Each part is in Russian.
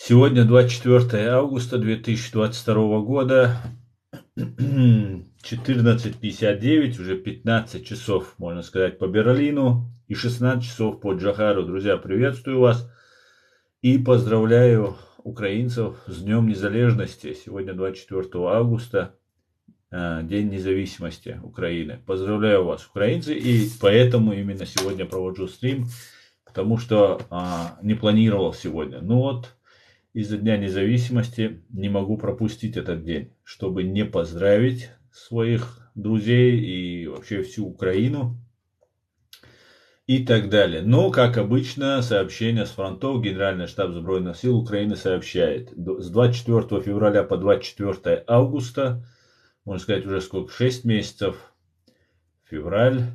Сегодня 24 августа 2022 года, 14:59, уже 15 часов, можно сказать, по Берлину и 16 часов по Джохару. Друзья, приветствую вас и поздравляю украинцев с Днем Незалежности. Сегодня 24 августа, День независимости Украины. Поздравляю вас, украинцы, и поэтому именно сегодня провожу стрим, потому что не планировал сегодня. Ну вот, из-за Дня независимости не могу пропустить этот день, чтобы не поздравить своих друзей и вообще всю Украину и так далее. Но, как обычно, сообщение с фронтов. Генеральный штаб Збройных сил Украины сообщает. С 24 февраля по 24 августа, можно сказать, уже сколько, 6 месяцев, февраль,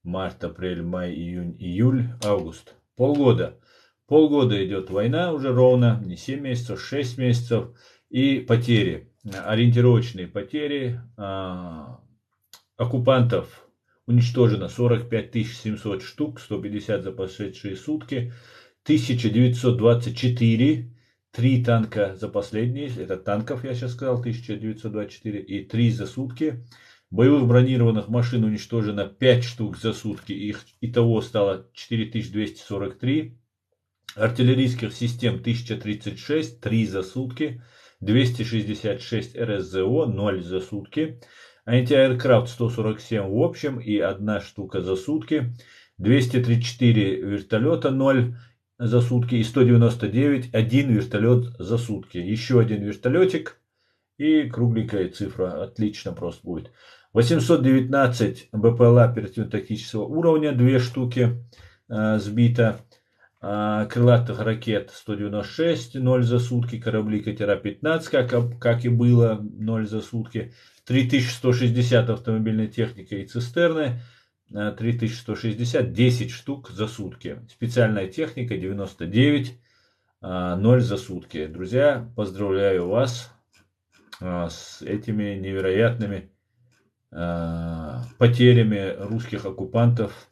март, апрель, май, июнь, июль, август, полгода. Полгода идет война уже ровно, не 7 месяцев, 6 месяцев. И потери, ориентировочные потери оккупантов уничтожено 45 700 штук, 150 за прошедшие сутки, 1924, 3 танка за последние, это танков я сейчас сказал, 1924, и 3 за сутки. Боевых бронированных машин уничтожено 5 штук за сутки, их итого стало 4243. Артиллерийских систем 1036, 3 за сутки. 266 РСЗО, 0 за сутки. Антиаэркрафт 147 в общем и 1 штука за сутки. 234 вертолета, 0 за сутки. И 199, 1 вертолет за сутки. Еще один вертолетик. И кругленькая цифра, отлично просто будет. 819 БПЛА оперативно-тактического уровня, 2 штуки сбито. Крылатых ракет 196, 0 за сутки. Корабли катера 15, как и было, 0 за сутки. 3160 автомобильной техники и цистерны. 3160, 10 штук за сутки. Специальная техника 99, 0 за сутки. Друзья, поздравляю вас с этими невероятными потерями русских оккупантов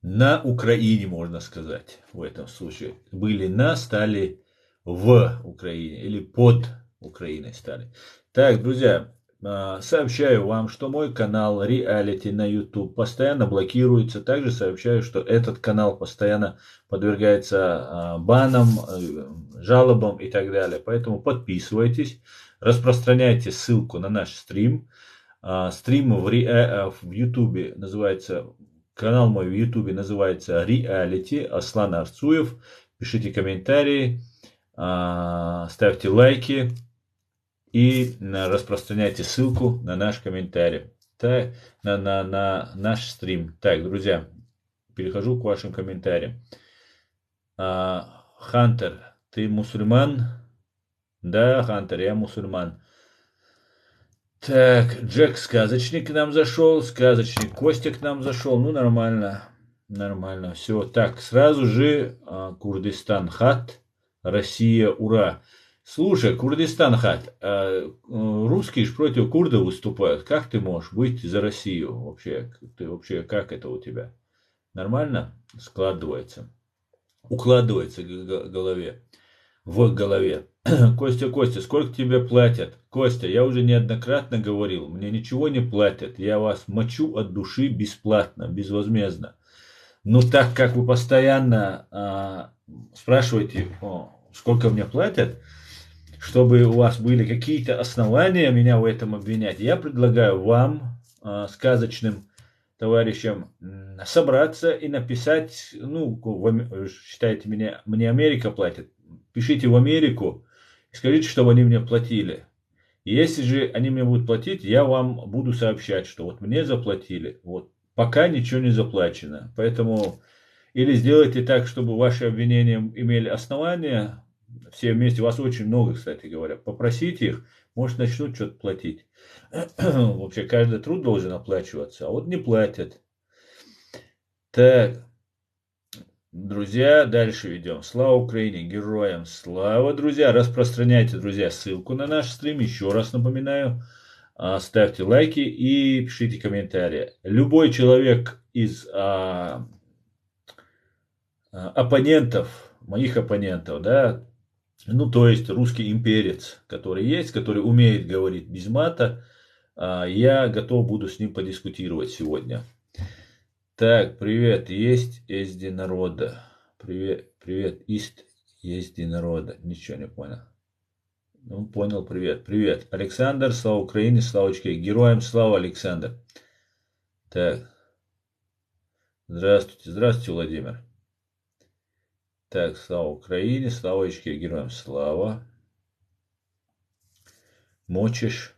на Украине, можно сказать, в этом случае. Были на, стали в Украине или под Украиной стали. Так, друзья, сообщаю вам, что мой канал Reality на YouTube постоянно блокируется. Также сообщаю, что этот канал постоянно подвергается банам, жалобам и так далее. Поэтому подписывайтесь, распространяйте ссылку на наш стрим. Стрим в YouTube называется, канал мой в YouTube называется Reality Аслан Арцуев. Пишите комментарии, ставьте лайки и распространяйте ссылку на наш комментарий, на наш стрим. Так, друзья, перехожу к вашим комментариям. Хантер, ты мусульман? Да, Хантер, я мусульман. Так, Джек Сказочник к нам зашел, Сказочник Костя к нам зашел, ну нормально, нормально, все. Так, сразу же Курдистан Хат, Россия, ура. Слушай, Курдистан Хат, русские же против курдов выступают, как ты можешь быть за Россию вообще? Ты вообще, как это у тебя? Нормально складывается, укладывается в голове. Костя, сколько тебе платят? Костя, я уже неоднократно говорил, мне ничего не платят, я вас мочу от души бесплатно, безвозмездно. Но так как вы постоянно спрашиваете, сколько мне платят, чтобы у вас были какие-то основания меня в этом обвинять, я предлагаю вам, сказочным товарищам, собраться и написать, ну, считаете, мне Америка платит, пишите в Америку и скажите, чтобы они мне платили. И если же они мне будут платить, я вам буду сообщать, что вот мне заплатили. Вот пока ничего не заплачено. Поэтому или сделайте так, чтобы ваши обвинения имели основания. Все вместе, вас очень много, кстати говоря. Попросите их, может начнут что-то платить. Вообще каждый труд должен оплачиваться, а вот не платят. Так. Друзья, дальше ведем. Слава Украине, героям слава, друзья. Распространяйте, друзья, ссылку на наш стрим. Еще раз напоминаю. Ставьте лайки и пишите комментарии. Любой человек из оппонентов моих оппонентов, да, ну, то есть русский имперец, который есть, который умеет говорить без мата, я готов буду с ним подискутировать сегодня. Так, привет, есть езди народа. Привет, привет, езди народа. Ничего не понял. Ну, понял, привет, привет. Александр, слава Украине, славочки. Героям слава, Александр. Так, здравствуйте, здравствуйте, Владимир. Так, слава Украине, славочки, героям слава. Мочишь,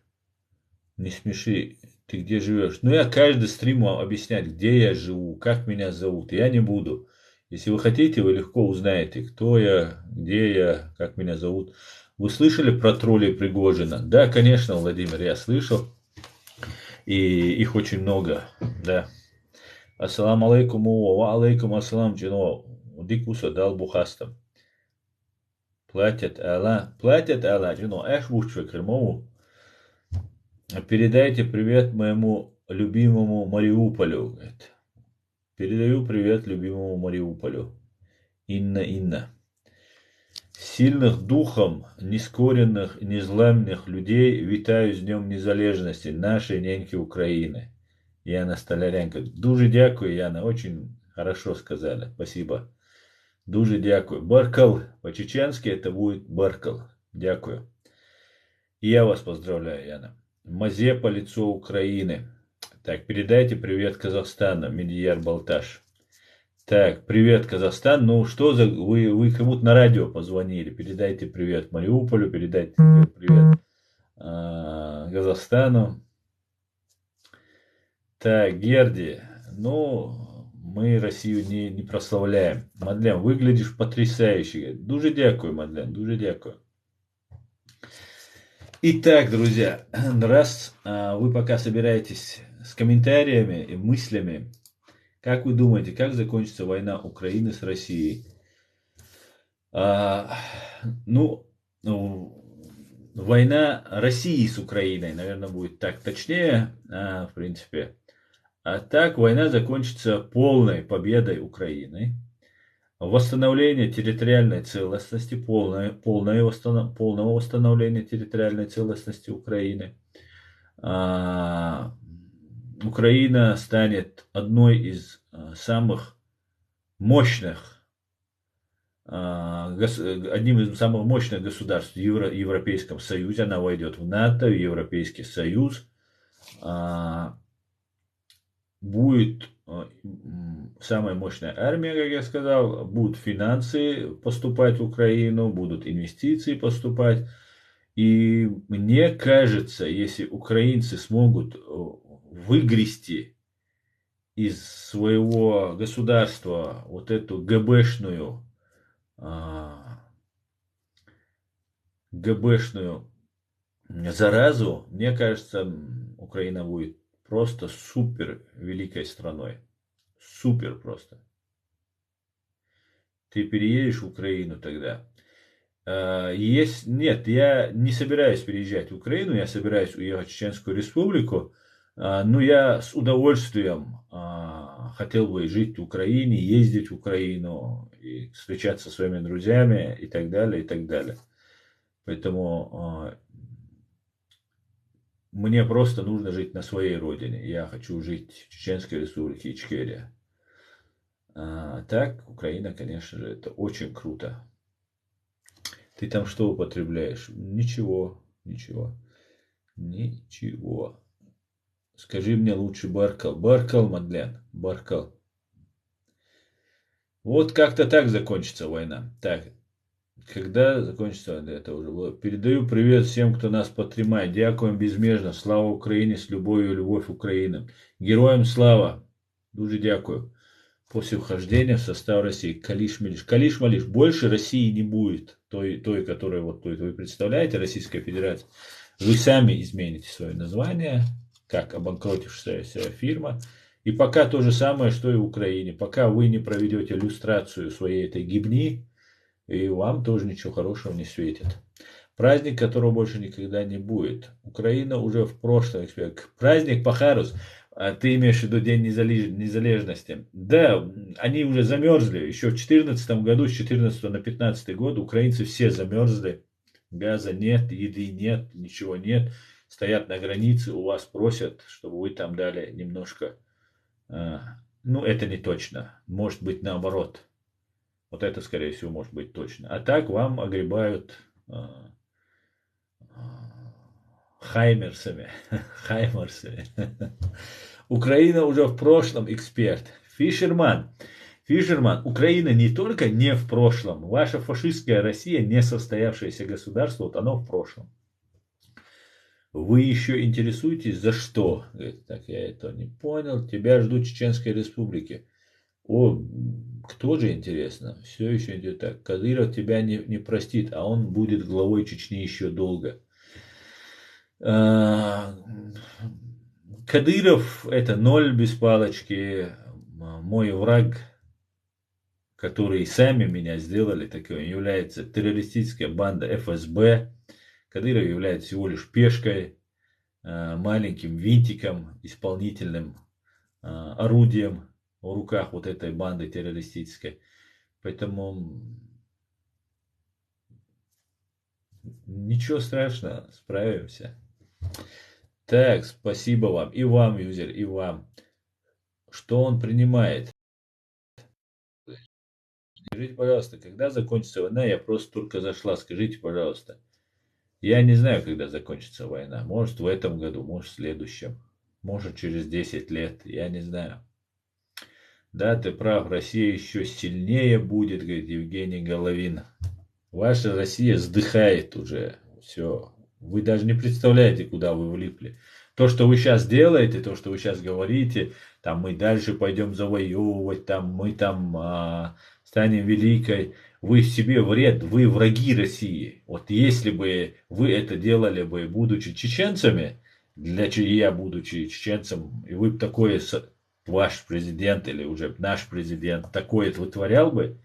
не смеши, ты где живешь? Ну, я каждый стрим вам объяснять, где я живу, как меня зовут. Я не буду. Если вы хотите, вы легко узнаете, кто я, где я, как меня зовут. Вы слышали про троллей Пригожина? Да, конечно, Владимир, я слышал. И их очень много, да. Ассаламу алейкум, ва алейкум ассалам, джино, дикуса дал бухастам. Платят Алла, джино, эх, бухчве Крымову. Передайте привет моему любимому Мариуполю. Говорит. Передаю привет любимому Мариуполю. Инна. Сильных духом, нескоренных, незламных людей вітаю з Днем Незалежности нашей неньки Украины. Яна Столяренко. Дуже дякую, Яна, очень хорошо сказали. Спасибо. Дуже дякую. Баркал. По-чеченски это будет Баркал. Дякую. И я вас поздравляю, Яна. Мазепа, лицо Украины. Так, передайте привет Казахстану, Медияр Балташ. Так, привет, Казахстан. Ну, что за... Вы как будто на радио позвонили. Передайте привет Мариуполю, передайте привет Казахстану. Так, Герди. Ну, мы Россию не прославляем. Мадлен, выглядишь потрясающе. Дуже дякую, Мадлен, дуже дякую. Итак, друзья, раз вы пока собираетесь с комментариями и мыслями, как вы думаете, как закончится война Украины с Россией? Ну, война России с Украиной, наверное, будет так точнее, в принципе. А так война закончится полной победой Украины. Восстановление территориальной целостности, полного восстановления территориальной целостности Украины. Украина станет одним из самых мощных государств в Европейском Союзе. Она войдет в НАТО, в Европейский Союз. Будет самая мощная армия, как я сказал, будут финансы поступать в Украину, будут инвестиции поступать. И мне кажется, если украинцы смогут выгрести из своего государства вот эту ГБшную заразу, мне кажется, Украина будет просто супер великой страной. Супер просто. Ты переедешь в Украину тогда. Нет, я не собираюсь переезжать в Украину, я собираюсь уехать в Чеченскую Республику. Но я с удовольствием хотел бы жить в Украине, ездить в Украину, и встречаться со своими друзьями и так далее, и так далее. Поэтому мне просто нужно жить на своей родине. Я хочу жить в Чеченской Республике, Ичкерия. Так, Украина, конечно же, это очень круто. Ты там что употребляешь? Ничего. Скажи мне лучше Баркал. Баркал, Мадлен. Баркал. Вот как-то так закончится война. Так, когда закончится война? Это уже было. Передаю привет всем, кто нас подтримает. Дякуем безмежно. Слава Украине, с любовью, любовь Украины. Героям слава. Дуже дякую. После вхождения в состав России. Калиш-малиш. Больше России не будет. Той, которую вы представляете, Российская Федерация. Вы сами измените свое название, как обанкротившаяся фирма. И пока то же самое, что и в Украине. Пока вы не проведете люстрацию своей этой гибни, и вам тоже ничего хорошего не светит. Праздник, которого больше никогда не будет. Украина уже в прошлом. Праздник Пахарус. А ты имеешь в виду День незалежности? Да, они уже замерзли. Еще в 2014 году, с 14 на 15 год украинцы все замерзли. Газа нет, еды нет, ничего нет. Стоят на границе, у вас просят, чтобы вы там дали немножко. Ну, это не точно. Может быть наоборот. Вот это, скорее всего, может быть точно. А так вам огребают хаймерсами. Хаймерсами. Украина уже в прошлом, эксперт. Фишерман. Фишерман, Украина не только не в прошлом. Ваша фашистская Россия, не состоявшееся государство, вот оно в прошлом. Вы еще интересуетесь за что? Говорит, так, я это не понял. Тебя ждут Чеченской Республики. О, кто же интересно? Все еще идет так. Кадыров тебя не простит, а он будет главой Чечни еще долго. Кадыров это ноль без палочки, мой враг, который сами меня сделали такой, является террористическая банда ФСБ. Кадыров является всего лишь пешкой, маленьким винтиком, исполнительным орудием в руках вот этой банды террористической. Поэтому ничего страшного, справимся. Так, спасибо вам. И вам, юзер, и вам. Что он принимает? Скажите, пожалуйста, когда закончится война? Я просто только зашла. Скажите, пожалуйста. Я не знаю, когда закончится война. Может, в этом году, может, в следующем. Может, через 10 лет. Я не знаю. Да, ты прав. Россия еще сильнее будет, говорит Евгений Головин. Ваша Россия сдыхает уже. Все. Вы даже не представляете, куда вы влипли. То, что вы сейчас делаете, то, что вы сейчас говорите, там мы дальше пойдем завоевывать, там мы там станем великой. Вы себе вред, вы враги России. Вот если бы вы это делали бы, будучи чеченцами, я будучи чеченцем, и вы бы такое, ваш президент или уже наш президент такое вытворял бы,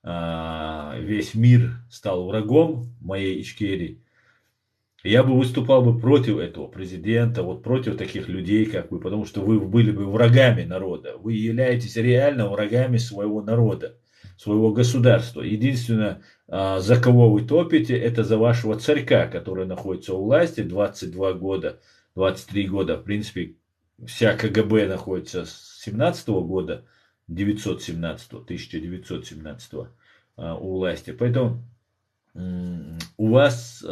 весь мир стал врагом моей Ичкерии, я бы выступал бы против этого президента, вот против таких людей, как вы, потому что вы были бы врагами народа. Вы являетесь реально врагами своего народа, своего государства. Единственное, за кого вы топите, это за вашего царька, который находится у власти 22 года, 23 года. В принципе, вся КГБ находится с 17 года, 1917 у власти. Поэтому у вас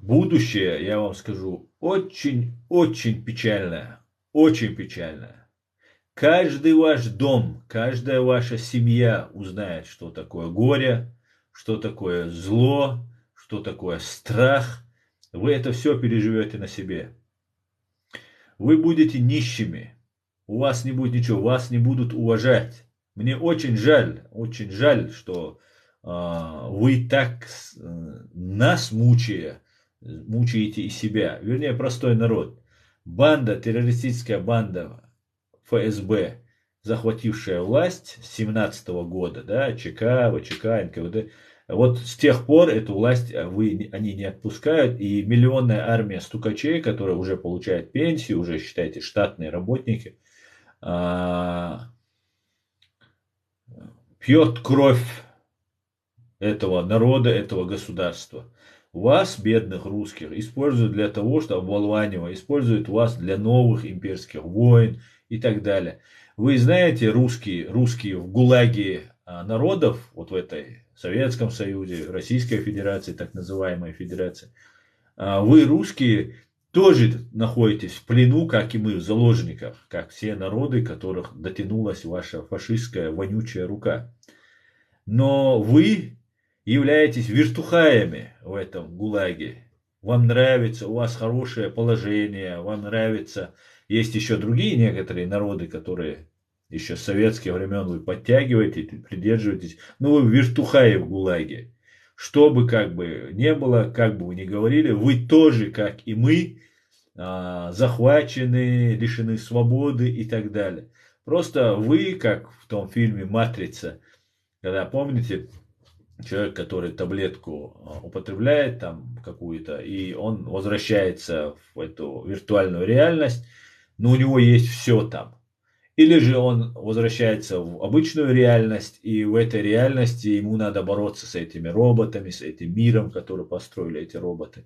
будущее, я вам скажу, очень-очень печальное. Очень печальное. Каждый ваш дом, каждая ваша семья узнает, что такое горе, что такое зло, что такое страх. Вы это все переживете на себе. Вы будете нищими. У вас не будет ничего, вас не будут уважать. Мне очень жаль, что вы так нас мучаете и себя. Вернее, простой народ. Банда, террористическая банда ФСБ, захватившая власть с 17 года, да, ЧК, ВЧК, НКВД. Вот с тех пор эту власть они не отпускают, и миллионная армия стукачей, которая уже получает пенсию, уже, считайте, штатные работники, пьет кровь этого народа, этого государства. Вас, бедных русских, используют для того, чтобы оболванивать, используют вас для новых имперских войн и так далее. Вы знаете, русские в ГУЛАГе народов, вот в этой Советском Союзе, Российской Федерации, так называемой Федерации, вы, русские, тоже находитесь в плену, как и мы, в заложниках, как все народы, которых дотянулась ваша фашистская вонючая рука. Но вы являетесь вертухаями в этом ГУЛАГе. Вам нравится, у вас хорошее положение, вам нравится. Есть еще другие некоторые народы, которые еще с советских времен вы подтягиваете, придерживаетесь. Но вы вертухаи в ГУЛАГе. Что бы как бы не было, как бы вы ни говорили, вы тоже, как и мы, захвачены, лишены свободы и так далее. Просто вы, как в том фильме «Матрица», когда, помните, человек, который таблетку употребляет там какую-то, и он возвращается в эту виртуальную реальность, но у него есть все там. Или же он возвращается в обычную реальность, и в этой реальности ему надо бороться с этими роботами, с этим миром, который построили эти роботы.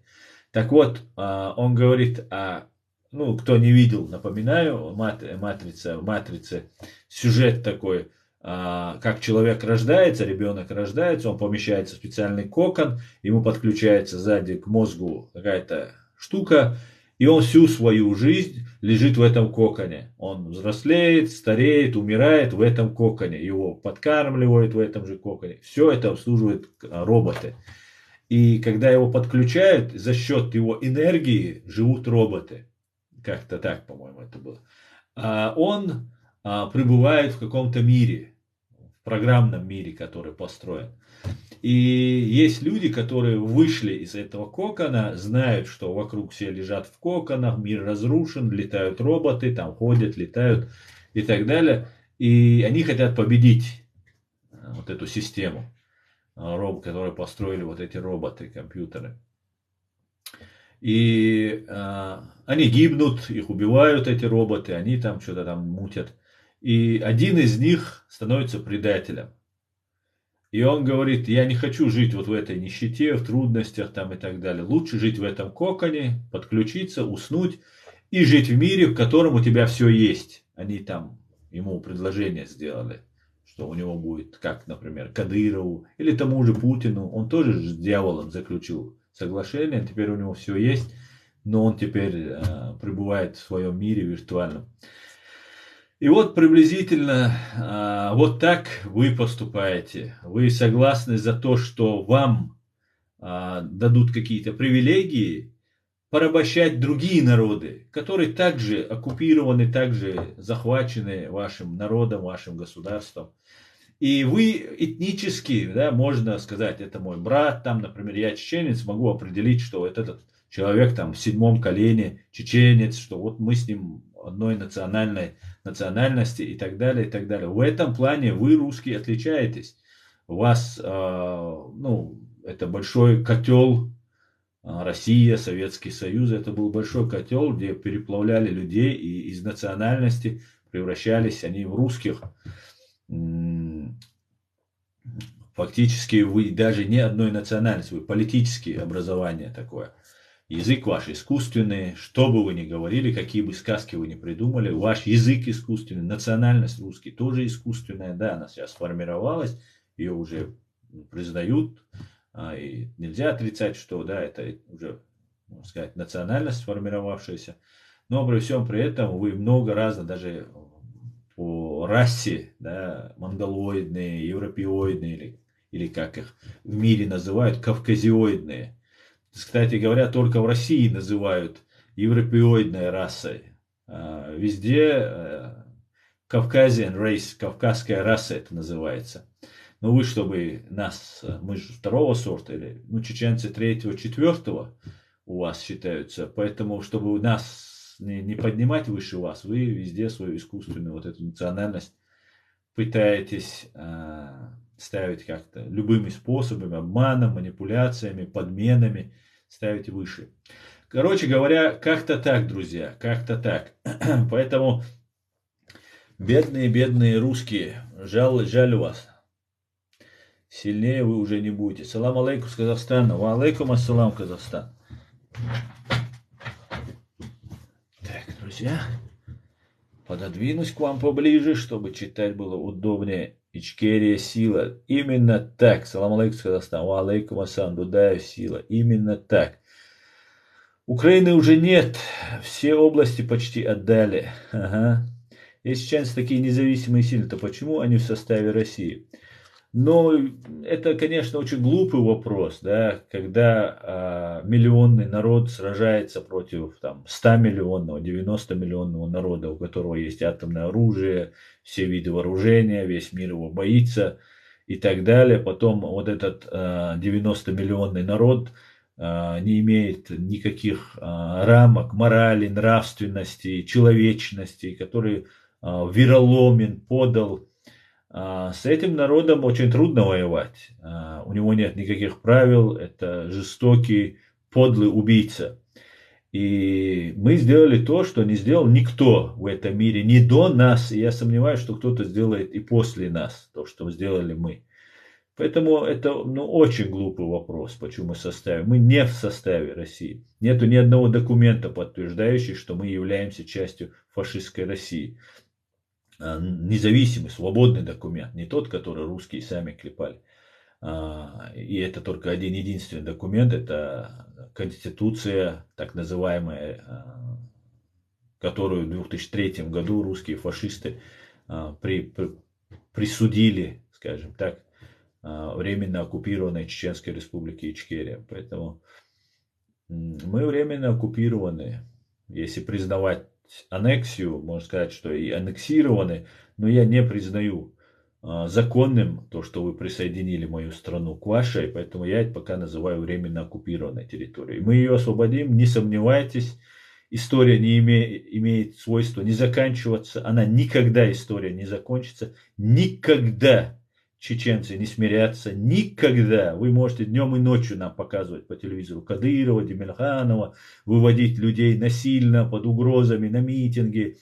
Так вот, он говорит, ну, кто не видел, напоминаю, матрица, в матрице сюжет такой, как человек рождается, ребенок рождается, он помещается в специальный кокон, ему подключается сзади к мозгу какая-то штука, и он всю свою жизнь лежит в этом коконе. Он взрослеет, стареет, умирает в этом коконе. Его подкармливают в этом же коконе. Все это обслуживают роботы. И когда его подключают, за счет его энергии живут роботы. Как-то так, по-моему, это было. Он пребывает в каком-то мире, в программном мире, который построен. И есть люди, которые вышли из этого кокона, знают, что вокруг все лежат в коконах, мир разрушен, летают роботы, там ходят, летают и так далее. И они хотят победить вот эту систему, которую построили вот эти роботы, компьютеры. И они гибнут, их убивают, эти роботы, они там что-то там мутят. И один из них становится предателем. И он говорит, я не хочу жить вот в этой нищете, в трудностях там и так далее. Лучше жить в этом коконе, подключиться, уснуть и жить в мире, в котором у тебя все есть. Они там ему предложение сделали, что у него будет, как, например, Кадырову или тому же Путину. Он тоже с дьяволом заключил соглашение, теперь у него все есть, но он теперь пребывает в своем мире виртуальном. И вот приблизительно вот так вы поступаете. Вы согласны за то, что вам дадут какие-то привилегии порабощать другие народы, которые также оккупированы, также захвачены вашим народом, вашим государством. И вы этнически, да, можно сказать, это мой брат, там, например, я чеченец, могу определить, что вот этот человек там в 7 колене чеченец, что вот мы с ним одной национальности и так далее, и так далее. В этом плане вы, русские, отличаетесь. У вас, ну, это большой котел, Россия, Советский Союз, это был большой котел, где переплавляли людей и из национальности превращались они в русских. Фактически вы даже не одной национальности, вы политические образования такое. Язык ваш искусственный, что бы вы ни говорили, какие бы сказки вы ни придумали, ваш язык искусственный, национальность русский тоже искусственная, да, она сейчас сформировалась, ее уже признают, и нельзя отрицать, что, да, это уже, можно сказать, национальность сформировавшаяся, но при всем при этом вы много раз, даже по расе, да, монголоидные, европеоидные, или как их в мире называют, кавказиоидные. Кстати говоря, только в России называют европеоидной расой. Везде Caucasian race, кавказская раса это называется. Но вы, чтобы нас, мы же второго сорта, или, ну, чеченцы третьего, четвертого у вас считаются, поэтому, чтобы нас не поднимать выше вас, вы везде свою искусственную вот эту национальность пытаетесь ставить как-то любыми способами, обманом, манипуляциями, подменами, ставить выше. Короче говоря, как-то так, друзья, как-то так. Поэтому бедные русские, жаль вас. Сильнее вы уже не будете. Салам алейкум с Казахстана. Ва алейкум ассалам, Казахстан. Так, друзья, пододвинусь к вам поближе, чтобы читать было удобнее. Ичкерия сила. Именно так. Салам алейкум с Казахстана. Ва алейкум ассалам. Дудаев сила. Именно так. Украины уже нет. Все области почти отдали. Ага. Если чеченцы такие независимые силы, то почему они в составе России? Но это, конечно, очень глупый вопрос, да, когда миллионный народ сражается против там, 100-миллионного, 90-миллионного народа, у которого есть атомное оружие, все виды вооружения, весь мир его боится и так далее. Потом вот этот 90-миллионный народ не имеет никаких рамок морали, нравственности, человечности, который вероломен, подал. С этим народом очень трудно воевать. у него нет никаких правил, это жестокий, подлый убийца. И мы сделали то, что не сделал никто в этом мире, не до нас, и я сомневаюсь, что кто-то сделает и после нас, то, что сделали мы. Поэтому это очень глупый вопрос, почему мы в составе. Мы не в составе России. Нету ни одного документа, подтверждающего, что мы являемся частью фашистской России. Независимый, свободный документ, не тот, который русские сами клепали. И это только один единственный документ, это Конституция, так называемая, которую в 2003 году русские фашисты присудили, скажем так, временно оккупированной Чеченской Республике Ичкерия. Поэтому мы временно оккупированы, если признавать аннексию, можно сказать, что и аннексированы, но я не признаю законным то, что вы присоединили мою страну к вашей, поэтому я это пока называю временно оккупированной территорией. Мы ее освободим, не сомневайтесь. История не имеет свойства не заканчиваться, она никогда, история не закончится, никогда чеченцы не смирятся, никогда. Вы можете днем и ночью нам показывать по телевизору Кадырова, Демельханова, выводить людей насильно, под угрозами, на митинги,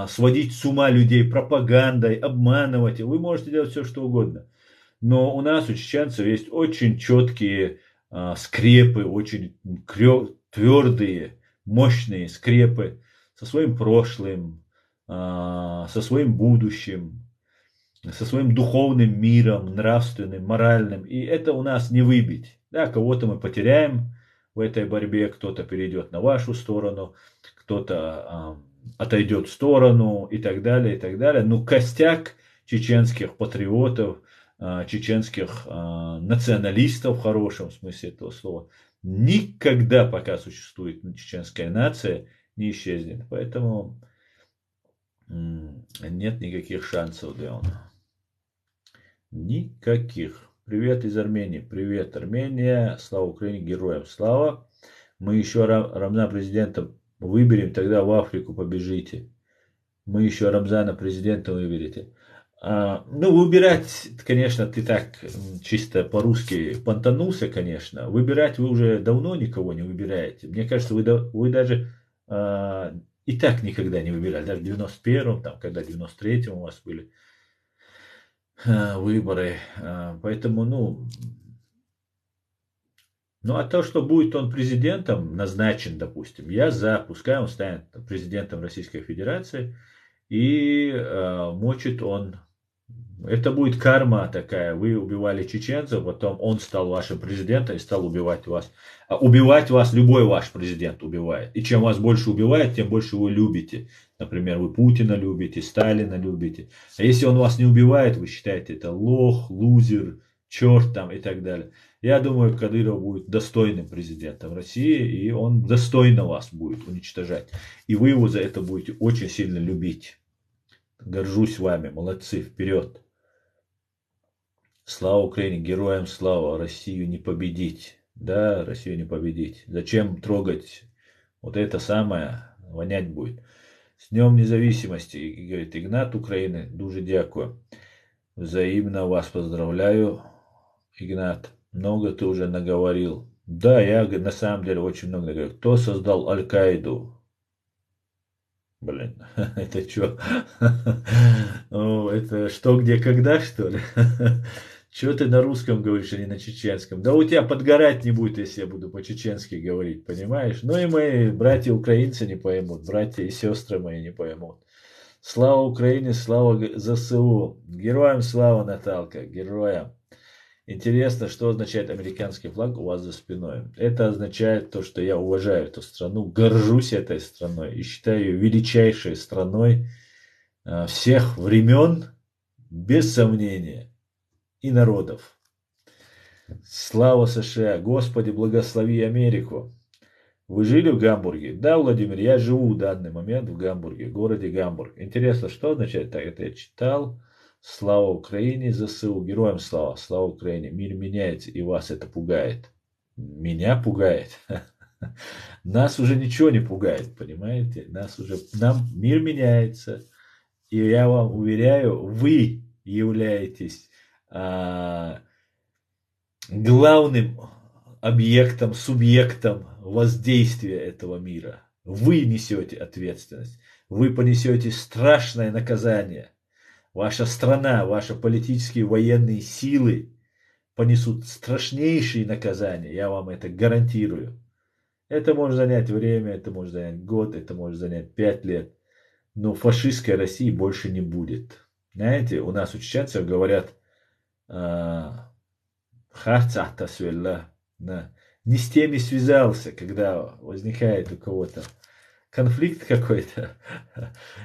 сводить с ума людей пропагандой, обманывать. Вы можете делать все, что угодно. Но у нас, у чеченцев, есть очень четкие скрепы, очень твердые, мощные скрепы со своим прошлым, со своим будущим, со своим духовным миром, нравственным, моральным. И это у нас не выбить. Да, кого-то мы потеряем в этой борьбе, кто-то перейдет на вашу сторону, кто-то отойдет в сторону и так далее, и так далее. Но костяк чеченских патриотов, чеченских националистов в хорошем смысле этого слова, никогда, пока существует чеченская нация, не исчезнет. Поэтому нет никаких шансов, Леон. Никаких. Привет из Армении. Привет, Армения. Слава Украине, героям слава. Мы еще Рамзана президента выберем, тогда в Африку побежите. Мы еще Рамзана президента выберете. Выбирать, конечно, ты так чисто по-русски понтанулся, конечно. Выбирать вы уже давно никого не выбираете. Мне кажется, вы даже и так никогда не выбирали. Даже в 91-м, там, когда в 93-м у вас были выборы. Поэтому, а то, что будет он президентом назначен, допустим, я за, пускай он станет президентом Российской Федерации, и мочит он. Это будет карма такая. Вы убивали чеченцев, потом он стал вашим президентом и стал убивать вас. А убивать вас любой ваш президент убивает. И чем вас больше убивает, тем больше вы любите. Например, вы Путина любите, Сталина любите. А если он вас не убивает, вы считаете это лох, лузер, черт там и так далее. Я думаю, Кадыров будет достойным президентом России, и он достойно вас будет уничтожать. И вы его за это будете очень сильно любить. Горжусь вами, молодцы, вперед. Слава Украине, героям слава, Россию не победить. Да, Россию не победить. Зачем трогать вот это самое, вонять будет. С Днем Независимости, говорит Игнат Украины, дуже дякую. Взаимно вас поздравляю, Игнат. Много ты уже наговорил. Да, я на самом деле очень много говорю. Кто создал Аль-Каиду? Блин, это что? Это что, где, когда, что ли? Чего ты на русском говоришь, а не на чеченском? Да у тебя подгорать не будет, если я буду по-чеченски говорить, понимаешь? Ну и мои братья-украинцы не поймут, братья и сестры мои не поймут. Слава Украине, слава ЗСУ. Героям слава, Наталка, героям. Интересно, что означает американский флаг у вас за спиной. Это означает то, что я уважаю эту страну, горжусь этой страной и считаю ее величайшей страной всех времен, без сомнения, и народов. Слава США! Господи, благослови Америку! Вы жили в Гамбурге? Да, Владимир, я живу в данный момент в Гамбурге, в городе Гамбург. Интересно, что означает так? Это я читал. Слава Украине, ЗСУ, героям слава, слава Украине. Мир меняется, и вас это пугает. Меня пугает. Нас уже ничего не пугает, понимаете? Нам мир меняется. И я вам уверяю, вы являетесь главным объектом, субъектом воздействия этого мира. Вы несете ответственность. Вы понесете страшное наказание. Ваша страна, ваши политические военные силы понесут страшнейшие наказания. Я вам это гарантирую. Это может занять время, это может занять год, это может занять 5 лет. Но фашистской России больше не будет. Знаете, у нас у чеченцев говорят харцахта свелла. Не с теми связался, когда возникает у кого-то конфликт какой-то.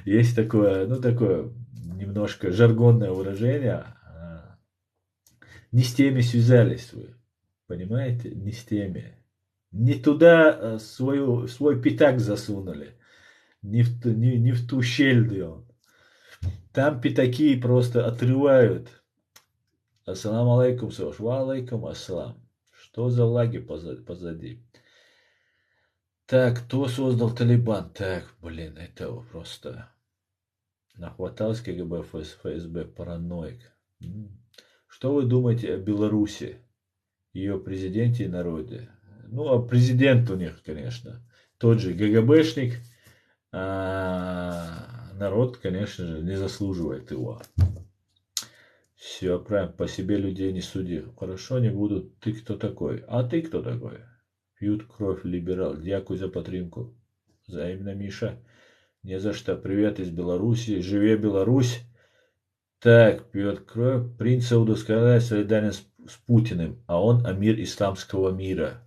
Есть такое, ну такое немножко жаргонное выражение. Не с теми связались вы. Понимаете? Не с теми. Не туда свой пятак засунули. Не в ту щель даем. Там пятаки просто отрывают. Ассаламу алейкум, Сош. Ва алейкум ассалам. Что за лаги позади? Так, кто создал Талибан? Так, блин, это просто нахватался КГБ, ФСБ, параноик. Что вы думаете о Беларуси, ее президенте и народе? Ну, а президент у них, конечно, тот же ГГБшник, а народ, конечно же, не заслуживает его. Все, правильно, по себе людей не суди. Хорошо, не буду. Ты кто такой? А ты кто такой? Пьют кровь либерал. Дякую за підтримку. Взаимно, Миша. Не за что. Привет из Беларуси. Живе Беларусь. Так, пьет кровь. Принц Саудовской солидарен с Путиным, а он амир исламского мира.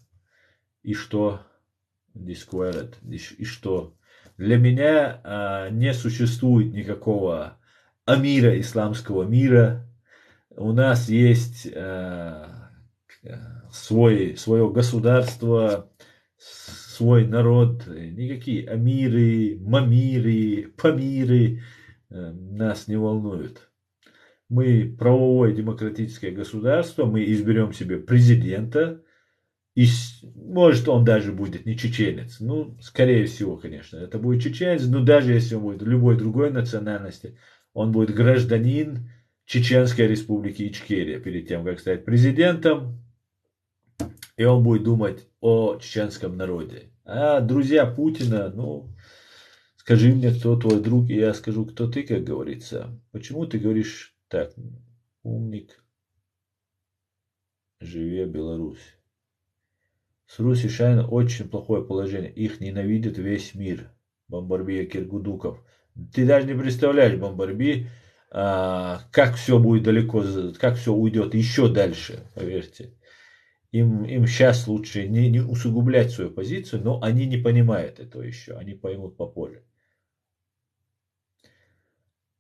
И что? Disquared. И что? Для меня не существует никакого амира исламского мира. У нас есть свое государство, свой народ. Никакие амиры, мамиры, памиры нас не волнуют. Мы правовое демократическое государство, мы изберем себе президента, и может он даже будет не чеченец. Ну, скорее всего, конечно, это будет чеченец, но даже если он будет любой другой национальности, он будет гражданин Чеченской республики Ичкерия перед тем, как стать президентом, и он будет думать о чеченском народе. А друзья Путина, ну, скажи мне, кто твой друг, и я скажу, кто ты, как говорится. Почему ты говоришь так, умник, живе Беларусь. С Руси Шайн очень плохое положение, их ненавидит весь мир. Бомбарбия Киргудуков. Ты даже не представляешь, Бомбарби, как все будет далеко, как все уйдет еще дальше, поверьте. Им сейчас лучше не усугублять свою позицию, но они не понимают этого еще, они поймут попозже.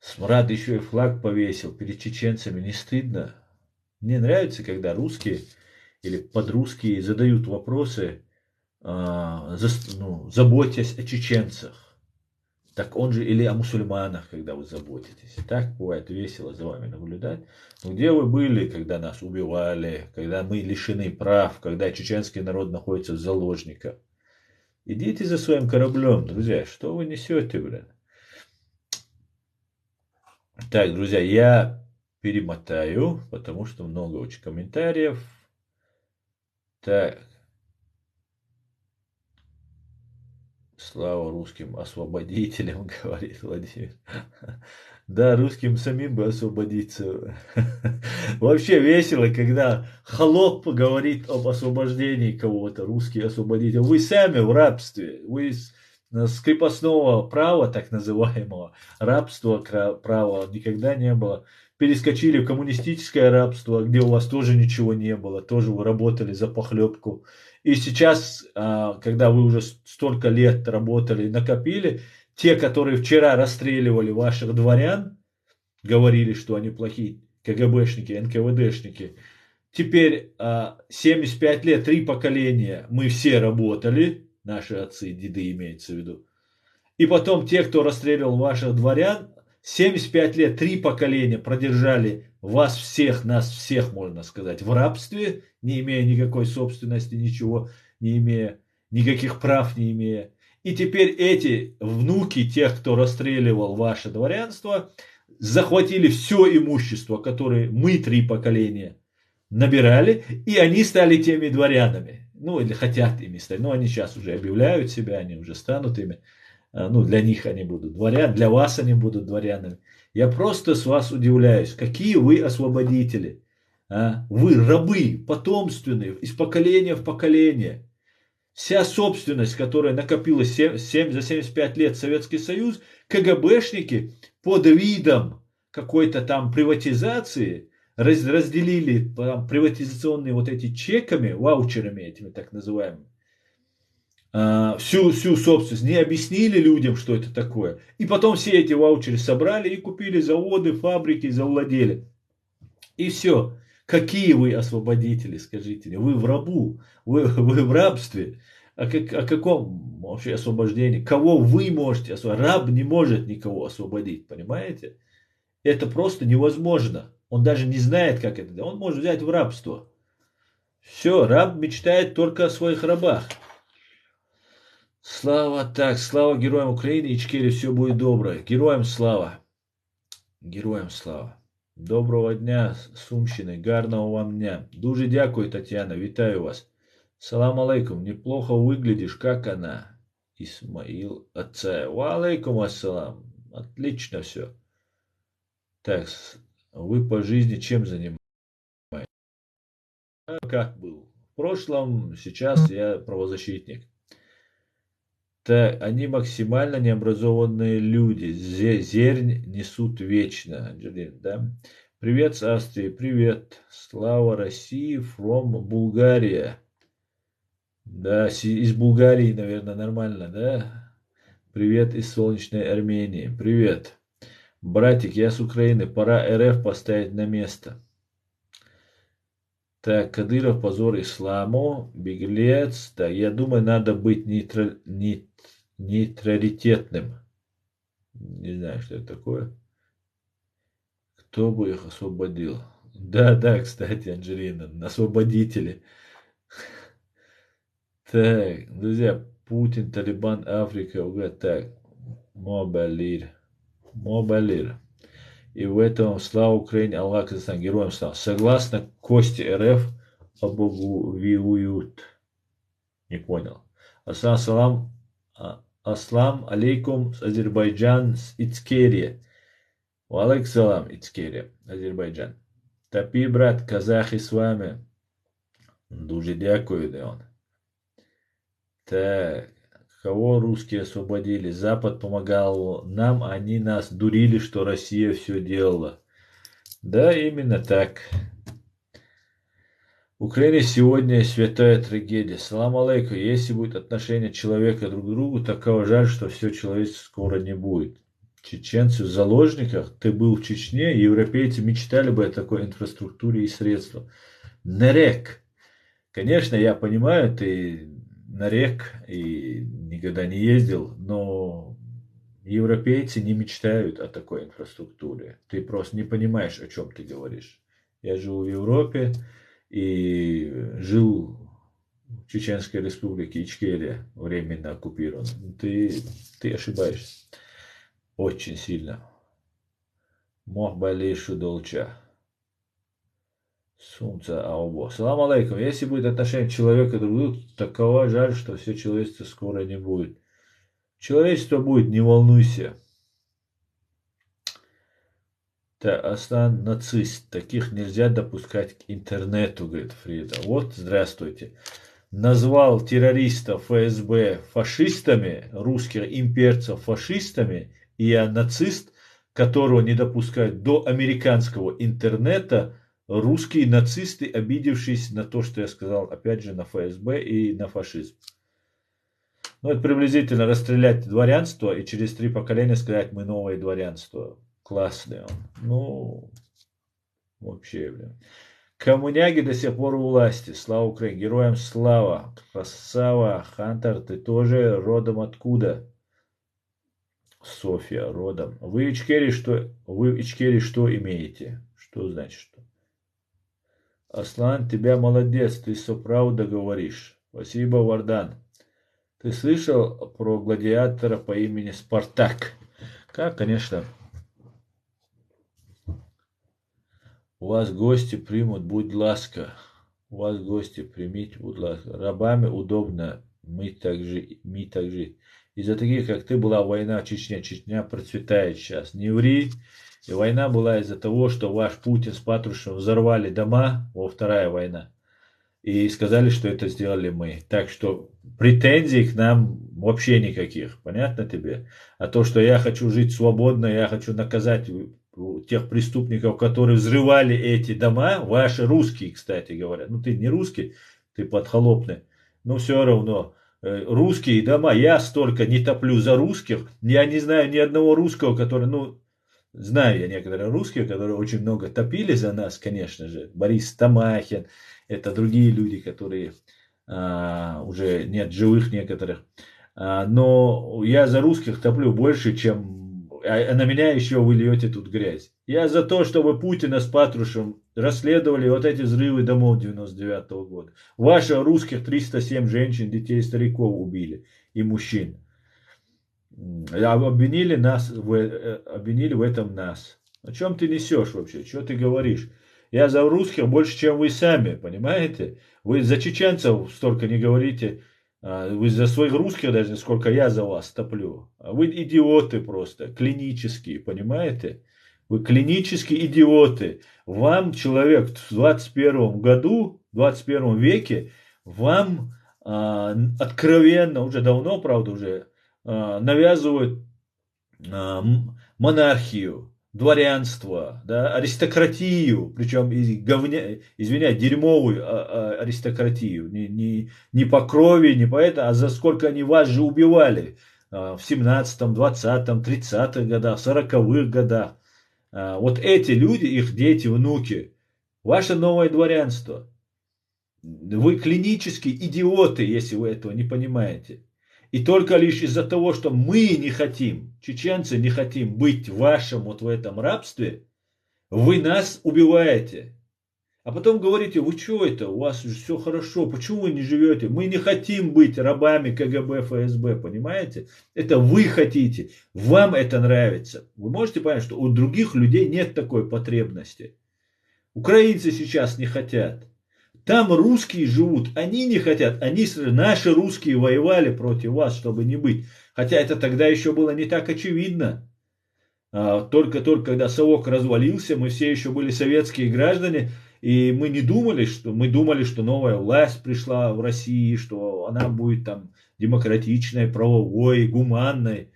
Смрад еще и флаг повесил перед чеченцами, не стыдно? Мне нравится, когда русские или подрусские задают вопросы, заботясь о чеченцах. Так он же или о мусульманах, когда вы заботитесь. Так бывает весело за вами наблюдать. Но где вы были, когда нас убивали, когда мы лишены прав, когда чеченский народ находится в заложниках? Идите за своим кораблем, друзья. Что вы несете, блин? Так, друзья, я перемотаю, потому что много очень комментариев. Так. Слава русским освободителям, говорит Владимир. Да, русским самим бы освободиться. Вообще весело, когда холоп говорит об освобождении кого-то, русский освободитель. Вы сами в рабстве, вы с крепостного права, так называемого, рабства права никогда не было. Перескочили в коммунистическое рабство, где у вас тоже ничего не было, тоже вы работали за похлебку. И сейчас, когда вы уже столько лет работали и накопили, те, которые вчера расстреливали ваших дворян, говорили, что они плохие КГБшники, НКВДшники, теперь 75 лет, 3 поколения мы все работали, наши отцы, деды имеется в виду. И потом те, кто расстреливал ваших дворян, 75 лет, 3 поколения продержали вас всех, нас всех, можно сказать, в рабстве, не имея никакой собственности, ничего, не имея никаких прав, не имея. И теперь эти внуки тех, кто расстреливал ваше дворянство, захватили все имущество, которое мы 3 поколения набирали, и они стали теми дворянами. Ну, или хотят ими стать. Ну, они сейчас уже объявляют себя, они уже станут ими. Ну, для них они будут дворян, для вас они будут дворянами. Я просто с вас удивляюсь, какие вы освободители. Вы рабы, потомственные, из поколения в поколение. Вся собственность, которая накопилась за 75 лет Советский Союз, КГБшники под видом какой-то там приватизации разделили там, приватизационные вот эти чеками, ваучерами этими так называемыми, всю собственность, не объяснили людям, что это такое. И потом все эти ваучеры собрали и купили заводы, фабрики, завладели. И все. Какие вы освободители, скажите мне? Вы в рабу, вы в рабстве. О каком вообще освобождении? Кого вы можете освободить? Раб не может никого освободить, понимаете? Это просто невозможно. Он даже не знает, как это. Он может взять в рабство. Все, раб мечтает только о своих рабах. Слава так, слава героям Украины, Ичкерии, все будет доброе. Героям слава. Героям слава. Доброго дня, Сумщини, гарного вам дня. Дуже дякую, Татьяна, вітаю вас. Салам алейкум, неплохо выглядишь, как она? Исмаил Ацаев. Ва алейкум ассалам. Отлично все. Так, вы по жизни чем занимаетесь? Как был? В прошлом, сейчас я правозащитник. Так, они максимально необразованные люди. Зернь несут вечно. Анджелина, да? Привет с Австрии, привет. Слава России, from Bulgaria. Да, из Булгарии, наверное, нормально, да? Привет из солнечной Армении. Привет. Братик, я с Украины. Пора РФ поставить на место. Так, Кадыров, позор исламу, беглец. Так, я думаю, надо быть нейтралитетным. Не знаю, что это такое. Кто бы их освободил? Да, да, кстати, Анджелина, освободители. Так, друзья, Путин, Талибан, Африка, угад, так, Мобалир. И в этом слава Украине, Аллах, Казахстан, героям слава. Согласно Кости РФ обугливают. Не понял. Аслам алейкум, Азербайджан, с Ицкерия. Алейкум салам, Ицкерия, Азербайджан. Тапи, брат, казахи с вами. Дуже дякую, да он. Так, кого русские освободили? Запад помогал нам, они нас дурили, что Россия все делала. Да, именно так. Украина сегодня святая трагедия. Салам алейкум. Если будет отношение человека друг к другу, такого жаль, что все человечество скоро не будет. Чеченцы в заложниках, ты был в Чечне, европейцы мечтали бы о такой инфраструктуре и средствах. Нарек. Конечно, я понимаю, ты нарек и никогда не ездил, но европейцы не мечтают о такой инфраструктуре. Ты просто не понимаешь, о чем ты говоришь. Я живу в Европе и жил в Чеченской республике Ичкерия, временно оккупирован. Ты ошибаешься. Очень сильно. Мох болейшу долча. Сумца аубо. Салам алейкум. Если будет отношение человека друг к другу, такова жаль, что все человечество скоро не будет. Человечество будет, не волнуйся. Аслан нацист. Таких нельзя допускать к интернету, говорит Фрида. Вот, здравствуйте. Назвал террористов ФСБ фашистами, русских имперцев фашистами, и я нацист, которого не допускают до американского интернета, русские нацисты, обидевшись на то, что я сказал, опять же, на ФСБ и на фашизм. Ну, это приблизительно расстрелять дворянство и через 3 поколения сказать, мы новое дворянство. Классный он. Ну, вообще, блин. Коммуняги до сих пор у власти. Слава Украине. Героям слава. Красава. Хантер, ты тоже родом откуда? Софья, родом. Вы в Ичкерии что имеете? Что значит что? Аслан, тебя молодец, ты все правду говоришь. Спасибо, Вардан. Ты слышал про гладиатора по имени Спартак? Как, конечно. У вас гости примут, будь ласка. У вас гости примите, будь ласка. Рабами удобно. Мы так жить. Из-за таких, как ты, была война в Чечне. Чечня процветает сейчас. Не ври. И война была из-за того, что ваш Путин с Патрушевым взорвали дома. Вторая война. И сказали, что это сделали мы. Так что претензий к нам вообще никаких. Понятно тебе? А то, что я хочу жить свободно, я хочу наказать тех преступников, которые взрывали эти дома, ваши русские, кстати говоря. Ну, ты не русский, ты подхолопный. Но все равно. Русские дома, я столько не топлю за русских. Я не знаю ни одного русского, который, ну, знаю я некоторые русские, которые очень много топили за нас, конечно же. Борис Тамахин, это другие люди, которые уже нет живых некоторых. Но я за русских топлю больше, чем... А на меня еще вы льете тут грязь. Я за то, чтобы Путина с Патрушевым расследовали вот эти взрывы домов 99-го года. Ваших русских 307 женщин, детей, стариков убили и мужчин. Обвинили обвинили в этом нас. О чем ты несешь вообще? Что ты говоришь? Я за русских больше, чем вы сами, понимаете? Вы за чеченцев столько не говорите. Вы за своих русских даже, сколько я за вас топлю. Вы идиоты просто, клинические, понимаете? Вы клинические идиоты. Вам человек в 21 году, в 21 веке, вам откровенно, уже давно, правда, уже навязывают монархию, дворянство, да, аристократию, причем извиняюсь, дерьмовую аристократию, не по крови, не по это, а за сколько они вас же убивали в 17-м, 20-м, 30-х годах, 40-х годах. Вот эти люди, их дети, внуки, ваше новое дворянство. Вы клинические идиоты, если вы этого не понимаете. И только лишь из-за того, что мы не хотим, чеченцы не хотим быть вашим вот в этом рабстве, вы нас убиваете. А потом говорите, вы что это, у вас же все хорошо, почему вы не живете? Мы не хотим быть рабами КГБ, ФСБ, понимаете? Это вы хотите, вам это нравится. Вы можете понять, что у других людей нет такой потребности. Украинцы сейчас не хотят. Там русские живут, они не хотят, наши русские воевали против вас, чтобы не быть. Хотя это тогда еще было не так очевидно. Только когда совок развалился, мы все еще были советские граждане, и мы думали, что новая власть пришла в России, что она будет там демократичной, правовой, гуманной.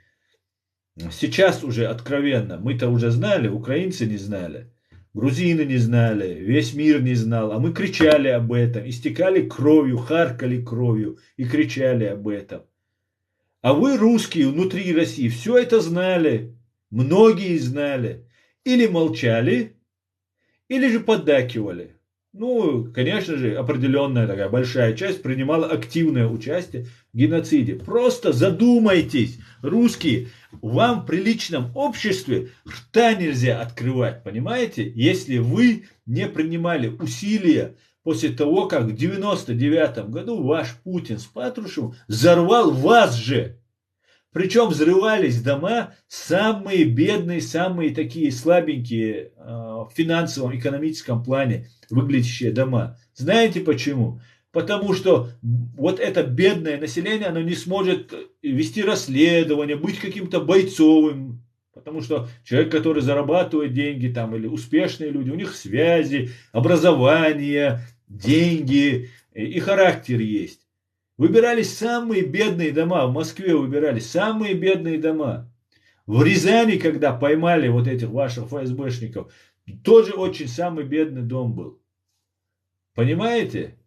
Сейчас уже откровенно, мы-то уже знали, украинцы не знали. Грузины не знали, весь мир не знал, а мы кричали об этом, истекали кровью, харкали кровью и кричали об этом. А вы, русские, внутри России, все это знали, многие знали, или молчали, или же поддакивали. Ну, конечно же, определенная такая большая часть принимала активное участие в геноциде. Просто задумайтесь, русские, вам в приличном обществе рта нельзя открывать, понимаете? Если вы не принимали усилия после того, как в 99 году ваш Путин с Патрушевым взорвал вас же. Причем взрывались дома самые бедные, самые такие слабенькие в финансовом, экономическом плане выглядящие дома. Знаете почему? Потому что вот это бедное население, оно не сможет вести расследование, быть каким-то бойцовым. Потому что человек, который зарабатывает деньги там, или успешные люди, у них связи, образование, деньги и характер есть. Выбирались самые бедные дома. В Москве выбирались самые бедные дома. В Рязани, когда поймали вот этих ваших ФСБшников, тоже очень самый бедный дом был. Понимаете?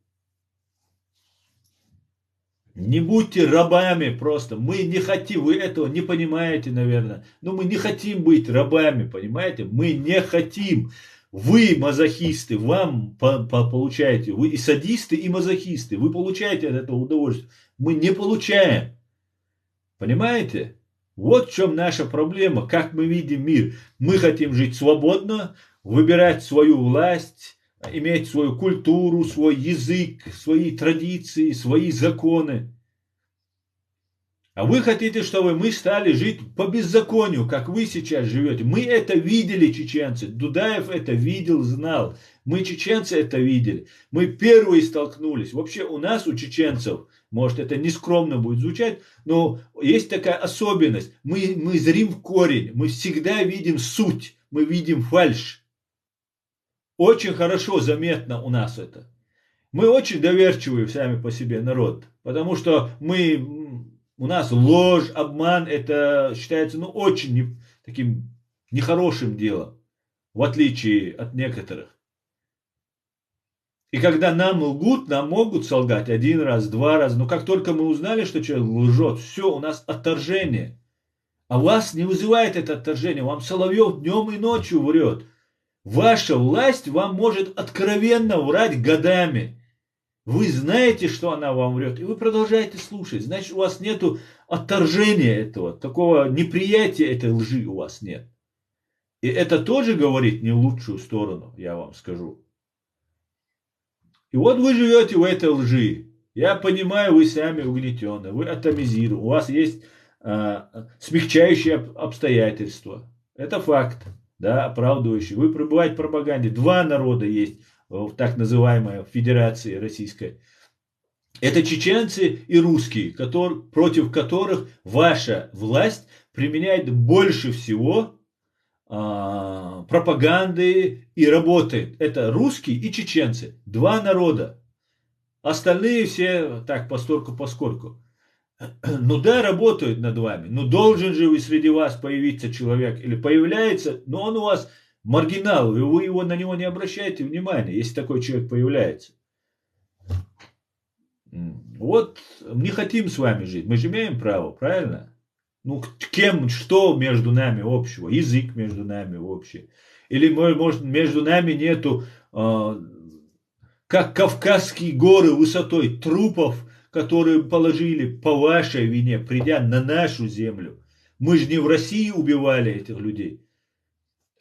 Не будьте рабами просто. Мы не хотим, вы этого не понимаете, наверное. Но мы не хотим быть рабами, понимаете? Мы не хотим. Вы мазохисты, вам получаете, вы и садисты, и мазохисты, вы получаете от этого удовольствие. Мы не получаем. Понимаете? Вот в чем наша проблема, как мы видим мир. Мы хотим жить свободно, выбирать свою власть, иметь свою культуру, свой язык, свои традиции, свои законы. А вы хотите, чтобы мы стали жить по беззаконию, как вы сейчас живете. Мы это видели, чеченцы. Дудаев это видел, знал. Мы, чеченцы, это видели. Мы первые столкнулись. Вообще у нас, у чеченцев, может это нескромно будет звучать, но есть такая особенность. Мы зрим в корень. Мы всегда видим суть. Мы видим фальшь. Очень хорошо заметно у нас это. Мы очень доверчивые сами по себе народ, потому что у нас ложь, обман, это считается очень таким нехорошим делом, в отличие от некоторых. И когда нам лгут, нам могут солгать один раз, два раза, но как только мы узнали, что человек лжет, все, у нас отторжение. А вас не вызывает это отторжение, вам Соловьев днем и ночью врет. Ваша власть вам может откровенно врать годами. Вы знаете, что она вам врет, и вы продолжаете слушать. Значит, у вас нет отторжения этого, такого неприятия этой лжи у вас нет. И это тоже говорит не в лучшую сторону, я вам скажу. И вот вы живете в этой лжи. Я понимаю, вы сами угнетены, вы атомизированы, у вас есть смягчающие обстоятельства. Это факт, да, оправдывающий. Вы пребываете в пропаганде. Два народа есть в так называемой Федерации Российской. Это чеченцы и русские, против которых ваша власть применяет больше всего пропаганды и работает. Это русские и чеченцы. Два народа. Остальные все так постольку-поскольку. Ну да, работают над вами. Но должен же вы среди вас появиться человек. Или появляется, но он у вас маргинал. И вы на него не обращаете внимания, если такой человек появляется. Вот не хотим с вами жить. Мы же имеем право, правильно? Ну, кем, что между нами общего? Язык между нами общий. Или, может, между нами нету, как Кавказские горы высотой трупов, которые положили по вашей вине, придя на нашу землю. Мы же не в России убивали этих людей.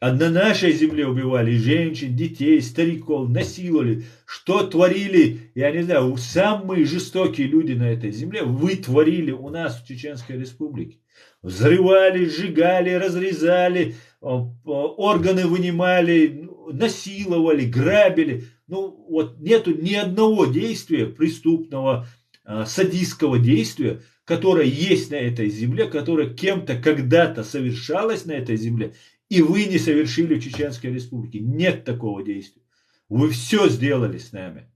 А на нашей земле убивали женщин, детей, стариков, насиловали. Что творили, я не знаю, самые жестокие люди на этой земле вы творили у нас в Чеченской Республике. Взрывали, сжигали, разрезали, органы вынимали, насиловали, грабили. Ну вот нету ни одного действия преступного, садистского действия, которое есть на этой земле, которое кем-то когда-то совершалось на этой земле, и вы не совершили в Чеченской Республике. Нет такого действия. Вы все сделали с нами.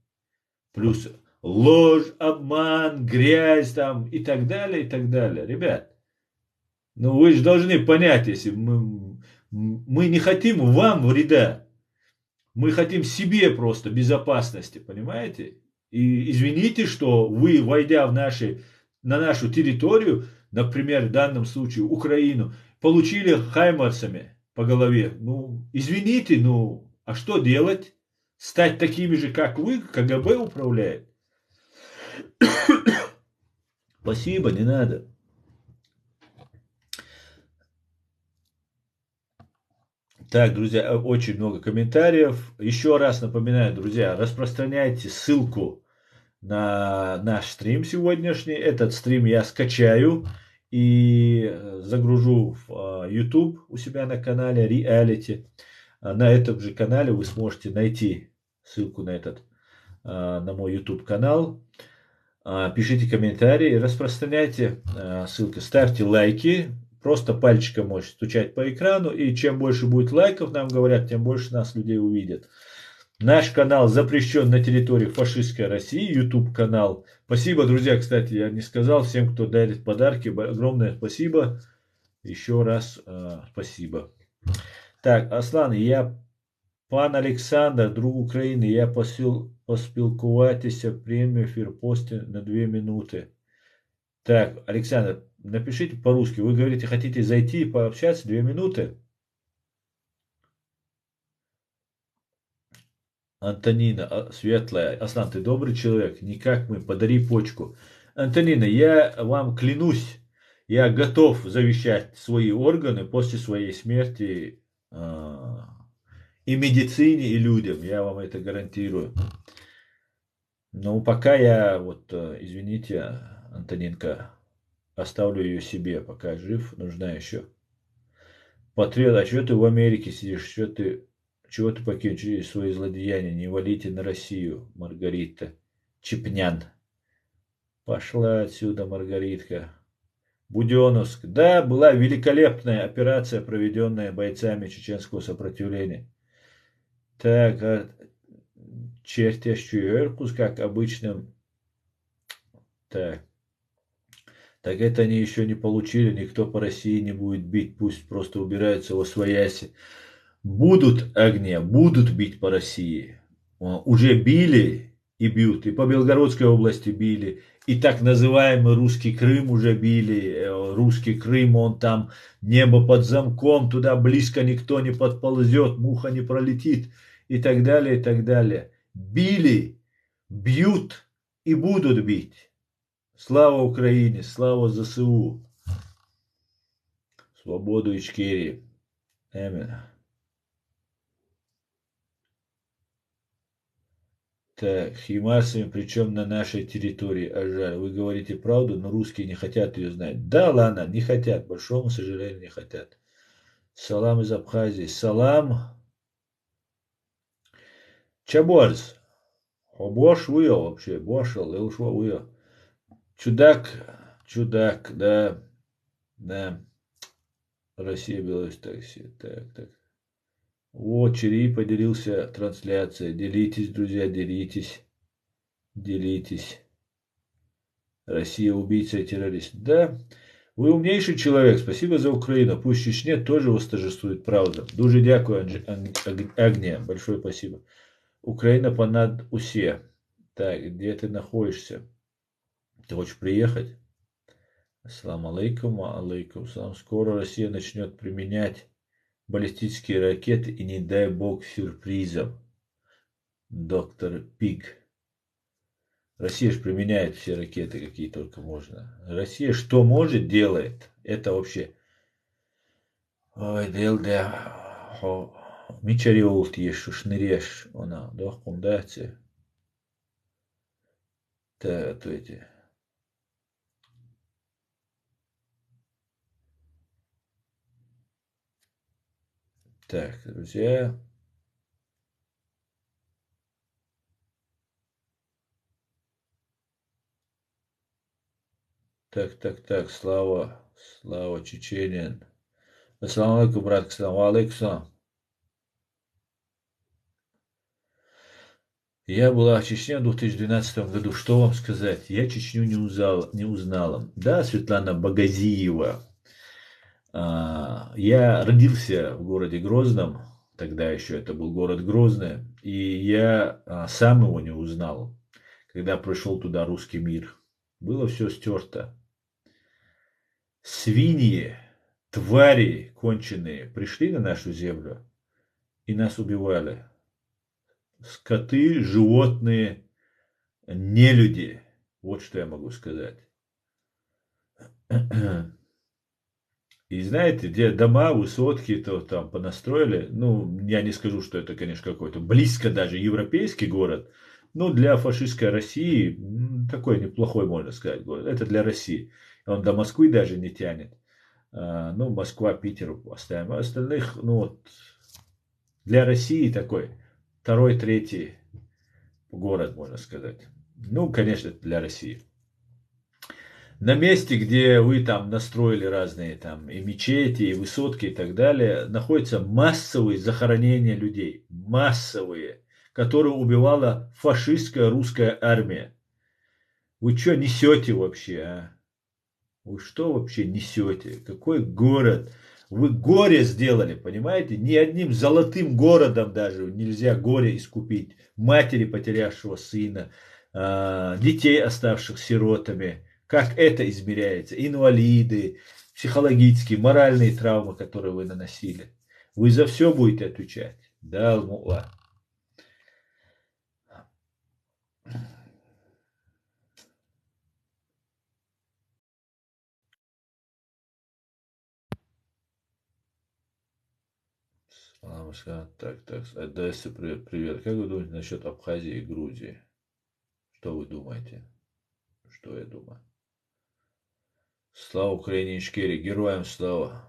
Плюс ложь, обман, грязь там и так далее, и так далее. Ребят, ну вы же должны понять, если мы не хотим вам вреда. Мы хотим себе просто безопасности, понимаете? И извините, что вы, войдя на нашу территорию, например, в данном случае Украину, получили хаймарсами по голове. Ну, извините, ну, а что делать? Стать такими же, как вы, КГБ управляет? Спасибо, не надо. Так, друзья, очень много комментариев. Еще раз напоминаю, друзья, распространяйте ссылку на наш стрим сегодняшний. Этот стрим я скачаю и загружу в YouTube у себя на канале Reality. На этом же канале вы сможете найти ссылку на мой YouTube канал. Пишите комментарии, распространяйте ссылки, ставьте лайки. Просто пальчиком можете стучать по экрану. И чем больше будет лайков, нам говорят, тем больше нас людей увидят. Наш канал запрещен на территории фашистской России. YouTube канал. Спасибо, друзья, кстати, я не сказал всем, кто дарит подарки. Огромное спасибо. Еще раз спасибо. Так, Аслан, пан Олександр, друг України, я поспілкуватися прямий ефір пости на 2 минуты. Так, Александр, напишите по-русски. Вы говорите, хотите зайти и пообщаться 2 минуты? Антонина, светлая. Аслан, ты добрый человек. Не как мы, подари почку. Антонина, я вам клянусь, я готов завещать свои органы после своей смерти и медицине, и людям. Я вам это гарантирую. Но пока я, извините, Антонинка, Оставлю ее себе, пока жив, нужна еще. Патриот, а что ты в Америке сидишь? Чего ты покинешь свои злодеяния? Не валите на Россию, Маргарита Чепнян. Пошла отсюда, Маргаритка. Буденновск. Да, была великолепная операция, проведенная бойцами чеченского сопротивления. Так, Чертящуеркус, как обычно. Так. Так это они еще не получили, никто по России не будет бить, пусть просто убираются восвояси. Будут огня, будут бить по России. Уже били и бьют, и по Белгородской области били, и так называемый русский Крым уже били. Русский Крым, он там небо под замком, туда близко никто не подползет, муха не пролетит, и так далее, и так далее. Били, бьют и будут бить. Слава Украине, слава ЗСУ. Свободу Ичкерии. Аминь. Так, химарсами, причем на нашей территории, Ажар. Вы говорите правду, но русские не хотят ее знать. Да, ладно, не хотят, к большому сожалению, не хотят. Салам из Абхазии. Салам. Чаборз. Бош уё вообще, бошел, илшо уё. Чудак, чудак, да, да. Россия, Беларусь, такси. Так. О, Чири поделился трансляцией. Делитесь, друзья, делитесь. Делитесь. Россия убийца и террорист. Да, вы умнейший человек. Спасибо за Украину. Пусть в Чечне тоже восторжествует правда. Дуже дякую, Агния. Большое спасибо. Украина понад усе. Так, где ты находишься? Ты хочешь приехать? Ассаламу алейкум, алейкум салам. Скоро Россия начнет применять баллистические ракеты и не дай бог сюрпризов. Доктор Пик. Россия же применяет все ракеты, какие только можно. Россия что может, делает. Это вообще... Ой, делде... Мичари олд еш, шныреш, она, дохком дайте. То эти... Так, друзья. Так, Слава Чеченин. Ассаламу алейкум, брат, ассаламу алейкум. Я была в Чечне в 2012 году. Что вам сказать? Я Чечню не узнала. Да, Светлана Багазиева. Я родился в городе Грозном. Тогда еще это был город Грозный. И я сам его не узнал, когда пришел туда русский мир. Было все стерто. Свиньи, твари конченые пришли на нашу землю и нас убивали. Скоты, животные, нелюди. Вот что я могу сказать. И знаете, где дома, высотки, то там понастроили, ну, я не скажу, что это, конечно, какой-то близко даже европейский город, но для фашистской России такой неплохой, можно сказать, город. Это для России. Он до Москвы даже не тянет. Ну, Москва, Питер оставим. А остальных, ну, вот, для России такой второй, третий город, можно сказать. Ну, конечно, для России. На месте, где вы там настроили разные там и мечети, и высотки и так далее, находятся массовые захоронения людей. Массовые. Которые убивала фашистская русская армия. Вы что несете вообще, а? Вы что вообще несете? Какой город? Вы горе сделали, понимаете? Ни одним золотым городом даже нельзя горе искупить. Матери, потерявшего сына, детей, оставших сиротами. Как это измеряется? Инвалиды, психологические, моральные травмы, которые вы наносили. Вы за все будете отвечать. Да, Аллах. Так, Одесса, привет. Как вы думаете насчет Абхазии и Грузии? Что вы думаете? Что я думаю? Слава Украине, Ичкерии, героям слава.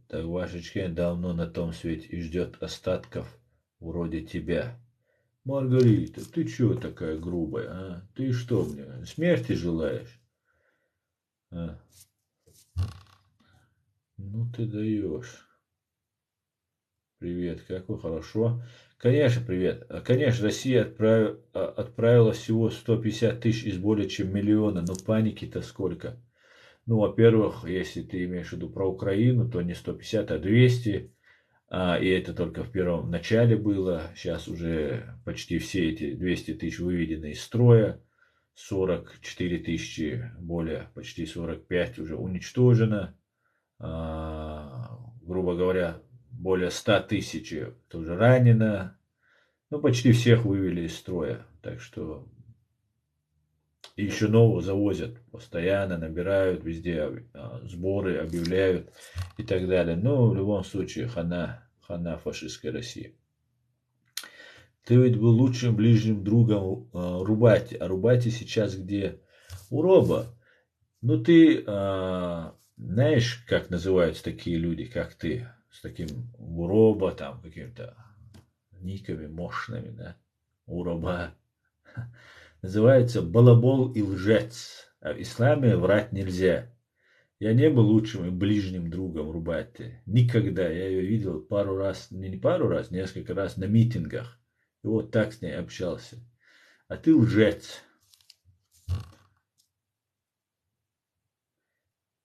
Так ваш Ичкерия давно на том свете и ждет остатков вроде тебя. Маргарита, ты чего такая грубая, а? Ты что мне, смерти желаешь? А? Ну ты даешь. Привет, как вы, хорошо? Конечно, привет. Конечно, Россия отправила всего 150 тысяч из более чем миллиона, но паники-то сколько? Ну, во-первых, если ты имеешь в виду про Украину, то не 150, а 200. И это только в первом начале было. Сейчас уже почти все эти 200 тысяч выведены из строя. 44 тысячи, более почти 45 уже уничтожено. Грубо говоря, более 100 тысяч тоже ранено. Ну, почти всех вывели из строя. Так что и еще нового завозят. Постоянно набирают везде, сборы объявляют и так далее. Но в любом случае хана фашистской России. Ты ведь был лучшим ближним другом Рубати. А Рубати сейчас где? У Роба. Ну ты знаешь, как называются такие люди, как ты, с таким Уроба, там, какими-то никами мощными, да? Уроба. Называется балабол и лжец. А в исламе врать нельзя. Я не был лучшим и ближним другом Рубати. Никогда. Я ее видел пару раз, не пару раз, несколько раз на митингах. И вот так с ней общался. А ты лжец.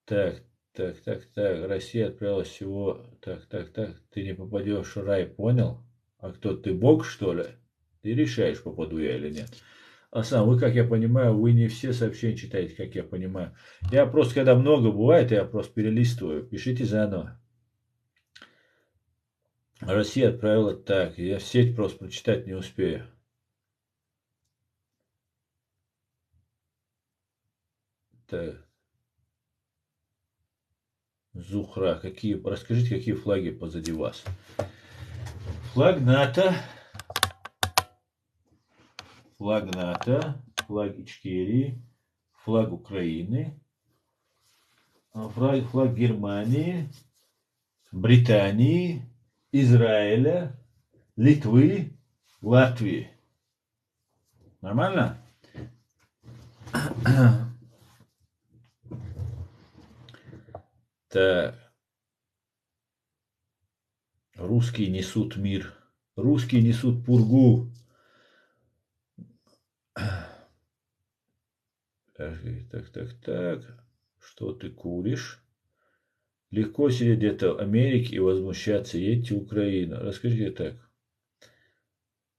Так, так. Россия отправилась всего. Так. Ты не попадешь в рай, понял? А кто ты, Бог, что ли? Ты решаешь, попаду я или нет. Вы, как я понимаю, вы не все сообщения читаете, как я понимаю. Я просто, когда много бывает, я просто перелистываю. Пишите заново. Россия отправила так. Я в сеть просто прочитать не успею. Так. Зухра. Расскажите, какие флаги позади вас? Флаг НАТО. Флаг НАТО. Флаг Ичкерии. Флаг Украины. Флаг Германии. Британии. Израиля. Литвы. Латвии. Нормально? Так. Русские несут мир. Русские несут пургу. Так. Что ты куришь? Легко сидеть где-то в Америке и возмущаться. Едьте в Украину. Расскажите так.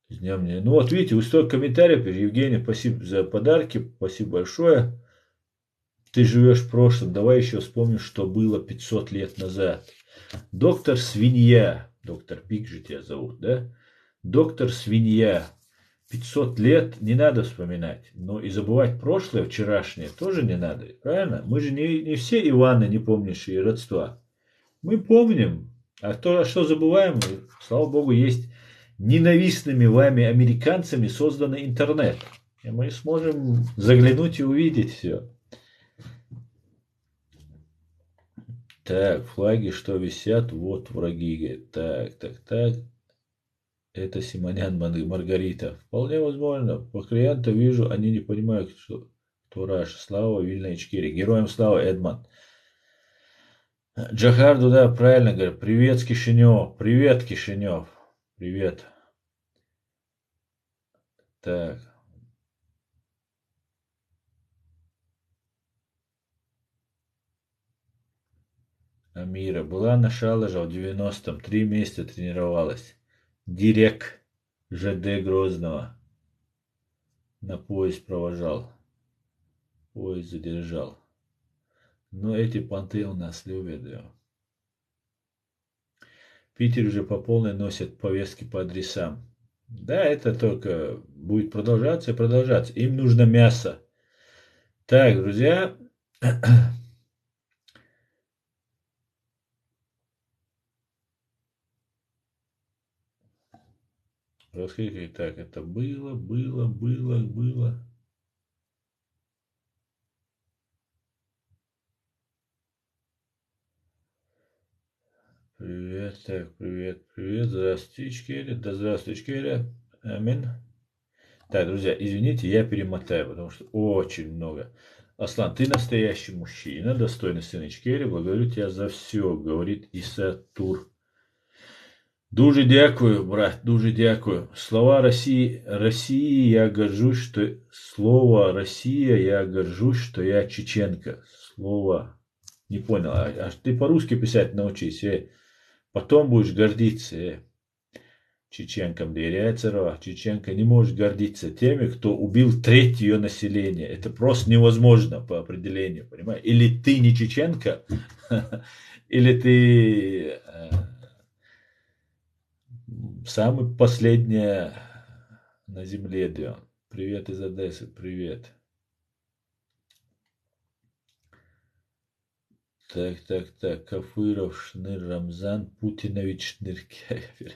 С днем мне. Ну вот видите, вы столько комментариев. Евгений, спасибо за подарки. Спасибо большое. Ты живешь в прошлом. Давай еще вспомним, что было 500 лет назад. Доктор Свинья. Доктор Пик же тебя зовут, да? Доктор Свинья. 500 лет не надо вспоминать. Но и забывать прошлое, вчерашнее, тоже не надо. Правильно? Мы же не все Иваны, не помнящие родства. Мы помним. А то, что забываем, слава богу, есть ненавистными вами американцами созданный интернет. И мы сможем заглянуть и увидеть все. Так, флаги, что висят, вот враги. Так. Это Симонян Маргарита. Вполне возможно. По клиенту вижу, они не понимают, что Тураж. Слава, Вильна Ичкерия. Героям слава, Эдман. Джахарду, да, правильно говорю. Привет, Кишинев. Привет, Кишинев. Привет. Так. Амира. Была на Шалажа в 90-м. 3 месяца тренировалась. Дирек ЖД Грозного. На поезд провожал. Поезд задержал. Но эти понты у нас любят, да. Питер уже по полной носят повестки по адресам. Да, это только будет продолжаться и продолжаться. Им нужно мясо. Так, друзья. Расскажите, так, это было. Так, привет, привет. Здравствуйте, Ичкерия. Да здравствуй, Ичкерия. Амин. Так, друзья, извините, я перемотаю, потому что очень много. Аслан, ты настоящий мужчина, достойный сын Ичкерии. Благодарю тебя за все, говорит Исатур. Дуже дякую, брат, дуже дякую. России я горжусь, что... Слово Россия, я горжусь, что я чеченка. Слово... Не понял, а ты по-русски писать научись, потом будешь гордиться, чеченкам доверяется, чеченка не может гордиться теми, кто убил треть ее населения. Это просто невозможно по определению, понимаешь? Или ты не чеченка, или ты самый последняя на земле, Дион. Привет из Одессы, привет. Так, Кафыров, Шныр, Рамзан, Путинович, Шныркевер.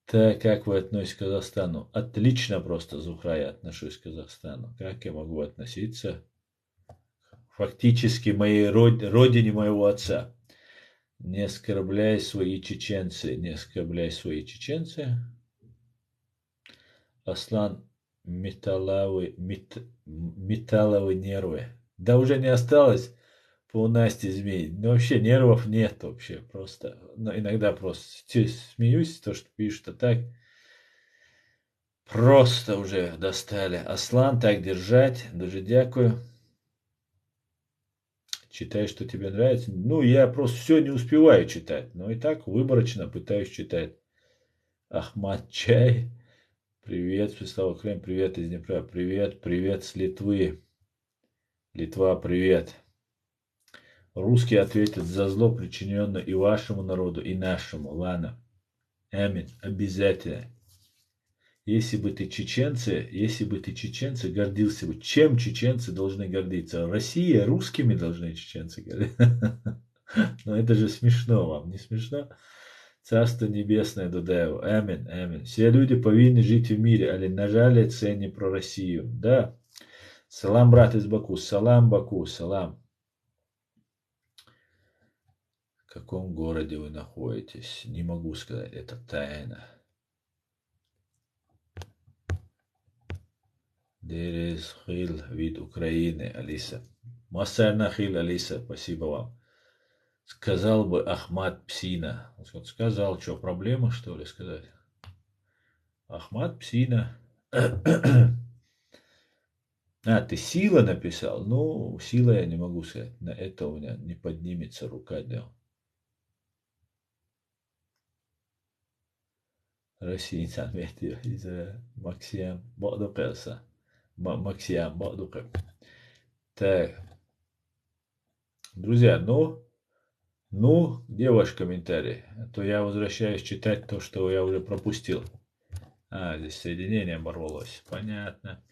Так, как вы относитесь к Казахстану? Отлично просто, Зухра, я отношусь к Казахстану. Как я могу относиться? Фактически моей родине моего отца. Не оскорбляй свои чеченцы, не оскорбляй свои чеченцы. Аслан, металловые нервы. Да уже не осталось по Насте змей. Ну, вообще нервов нет вообще. Просто, ну, иногда просто смеюсь, то, что пишут, а так просто уже достали. Аслан, так держать. Дуже дякую. Читай, что тебе нравится. Ну, я просто все не успеваю читать. Но и так выборочно пытаюсь читать. Ахмад Чай. Привет, Святослав Крым. Привет из Днепра. Привет, привет с Литвы. Литва, привет. Русские ответят за зло, причиненное и вашему народу, и нашему. Ладно. Амин. Обязательно. Если бы ты чеченцы, гордился бы. Чем чеченцы должны гордиться? Россия, русскими должны чеченцы гордиться. Но это же смешно вам, не смешно? Царство небесное Дудаеву. Амин, амин. Все люди повинны жить в мире, але на жаль, це не про Россию. Да. Салам, брат из Баку. Салам, Баку, салам. В каком городе вы находитесь? Не могу сказать, это тайна. Дерез Хил, вид Украины, Алиса. Массарна Хил, Алиса, спасибо вам. Сказал бы Ахмад Псина. Вот сказал, что, проблема, что ли, сказать? Ахмад Псина. А, ты Сила написал? Ну, Сила я не могу сказать. На это у меня не поднимется рука, да. Россия Медиа из Максим Бадукеса. Максим Бадукев. Так. Друзья, где ваш комментарий? А то я возвращаюсь читать то, что я уже пропустил. А, здесь соединение оборвалось. Понятно.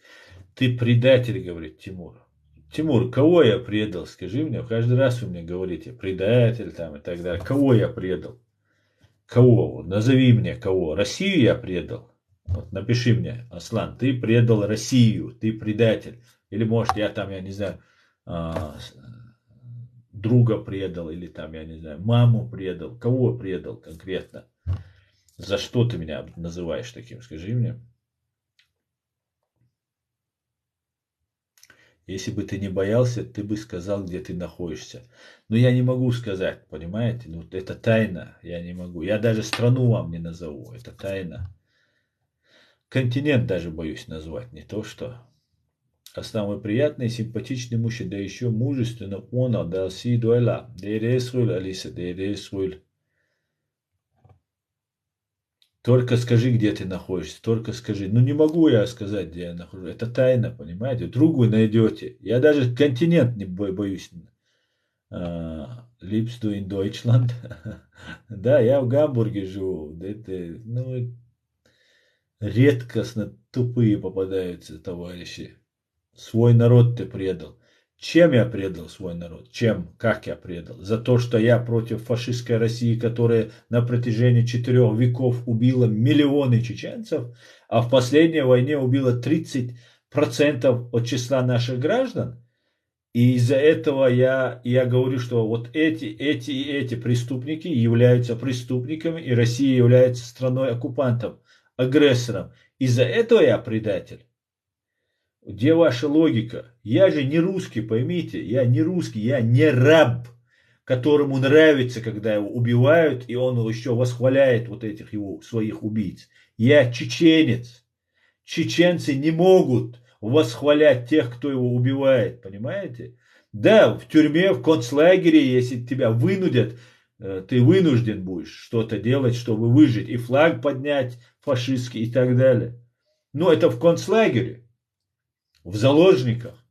Ты предатель, говорит Тимур. Тимур, кого я предал? Скажи мне. Каждый раз вы мне говорите, предатель там и так далее. Кого я предал? Кого? Назови мне кого. Россию я предал. Вот напиши мне, Аслан, ты предал Россию, ты предатель. Или может я там, я не знаю, друга предал, или там, я не знаю, маму предал. Кого предал конкретно? За что ты меня называешь таким? Скажи мне. Если бы ты не боялся, ты бы сказал, где ты находишься. Но я не могу сказать, понимаете? Ну, это тайна, я не могу. Я даже страну вам не назову, это тайна. Континент даже боюсь назвать, не то что. А самый приятный, симпатичный мужчина, да еще мужественно, он отдал си дуэла. Дейресруль, Алиса, дейресруль. Только скажи, где ты находишься, только скажи. Ну, не могу я сказать, где я нахожусь. Это тайна, понимаете? Вдруг вы найдете. Я даже континент не боюсь. Liebst du in Deutschland? Да, я в Гамбурге живу. Это, ну, редкостно тупые попадаются товарищи. Свой народ ты предал. Чем я предал свой народ? Чем? Как я предал? За то, что я против фашистской России, которая на протяжении 4 веков убила миллионы чеченцев, а в последней войне убила 30% от числа наших граждан? И из-за этого я говорю, что вот эти и эти преступники являются преступниками, и Россия является страной-оккупантом, агрессором. Из-за этого я предатель. Где ваша логика? Я же не русский, поймите, я не русский, я не раб, которому нравится, когда его убивают, и он еще восхваляет вот этих его своих убийц. Я чеченец. Чеченцы не могут восхвалять тех, кто его убивает, понимаете? Да, в тюрьме, в концлагере, если тебя вынудят, ты вынужден будешь что-то делать, чтобы выжить, и флаг поднять фашистский и так далее. Но это в концлагере, в заложниках.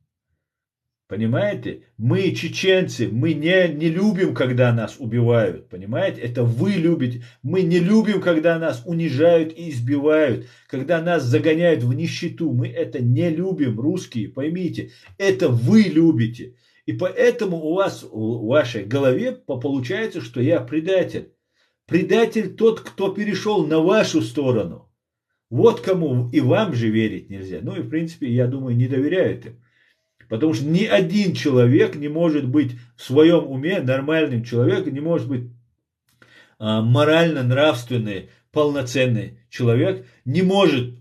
Понимаете? Мы, чеченцы, мы не любим, когда нас убивают. Понимаете? Это вы любите. Мы не любим, когда нас унижают и избивают. Когда нас загоняют в нищету. Мы это не любим, русские. Поймите. Это вы любите. И поэтому у вас в вашей голове получается, что я предатель. Предатель тот, кто перешел на вашу сторону. Вот кому и вам же верить нельзя. Ну и в принципе, я думаю, не доверяют им. Потому что ни один человек не может быть в своем уме, нормальным человеком, не может быть морально нравственный, полноценный человек, не может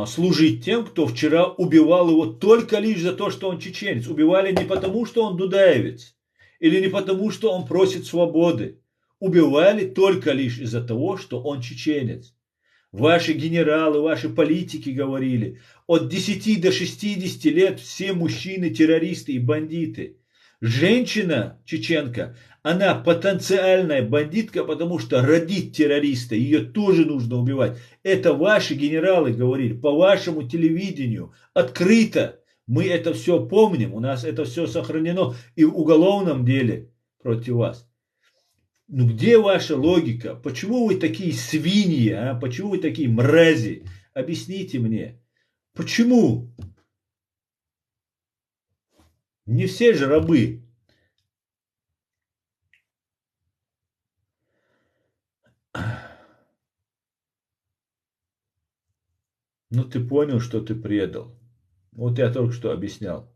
служить тем, кто вчера убивал его только лишь за то, что он чеченец. Убивали не потому, что он дудаевец, или не потому, что он просит свободы. Убивали только лишь из-за того, что он чеченец. Ваши генералы, ваши политики говорили, от 10 до 60 лет все мужчины террористы и бандиты. Женщина, чеченка, она потенциальная бандитка, потому что родит террориста, ее тоже нужно убивать. Это ваши генералы говорили, по вашему телевидению, открыто. Мы это все помним, у нас это все сохранено и в уголовном деле против вас. Ну где ваша логика? Почему вы такие свиньи? А? Почему вы такие мрази? Объясните мне. Почему? Не все же рабы. Ну ты понял, что ты предал. Вот я только что объяснял.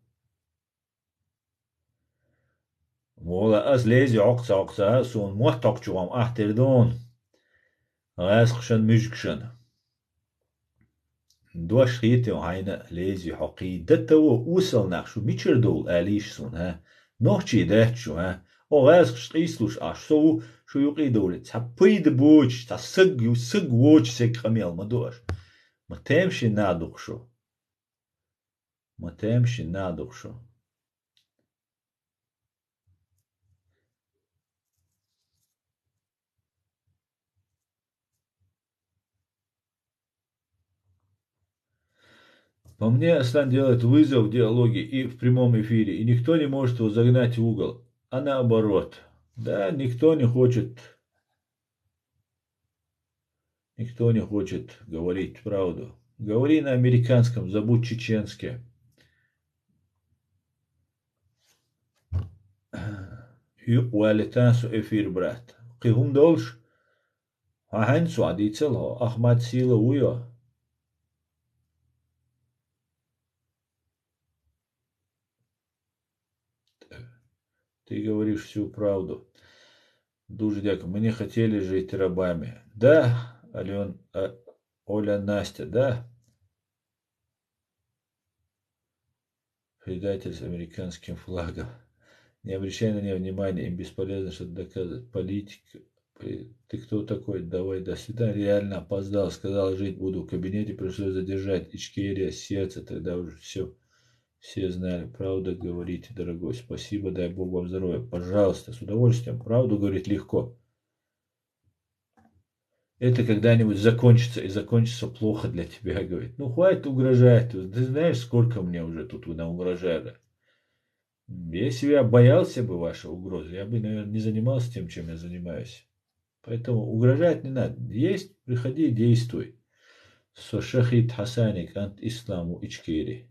Мола азлези окса сон мохтокчуам ахтердон. Расхшан мюжкшан. دوش خيتي وعينا لازي حقي دتو وصل نخشو ميچر دول أليش سون ها نوچي دهچو ها او غاز قيسلوش أشسو شو يقي دولة تحبيد بوش سق ووش سك خميل ما دوش ما تمشي نادوخشو ما تمشي نادوخشو По мне, Аслан делает вызов в диалоге и в прямом эфире, и никто не может его загнать в угол. А наоборот. Да, никто не хочет говорить правду. Говори на американском, забудь чеченский. Уалетансу эфир, брат. Кихум долш, ахань суадицело, Ахмад сила уйо. Ты говоришь всю правду. Дуже дякую. Мы не хотели жить рабами. Да, Оля Настя, да. Предатель с американским флагом. Не обращай на нее внимания, им бесполезно что-то доказывать. Политика. Ты кто такой? Давай, до свидания. Реально опоздал. Сказал, жить буду в кабинете, пришлось задержать. Ичкерия, сердце, тогда уже все знали. Правда говорите, дорогой. Спасибо, дай Бог вам здоровья. Пожалуйста, с удовольствием. Правду говорить легко. Это когда-нибудь закончится, и закончится плохо для тебя, говорит. Ну, хватит угрожать. Ты знаешь, сколько мне уже тут вы нам угрожали. Если я боялся бы вашей угрозы, я бы, наверное, не занимался тем, чем я занимаюсь. Поэтому угрожать не надо. Есть, приходи, действуй. Сошахид Хасаник ант исламу ичкери.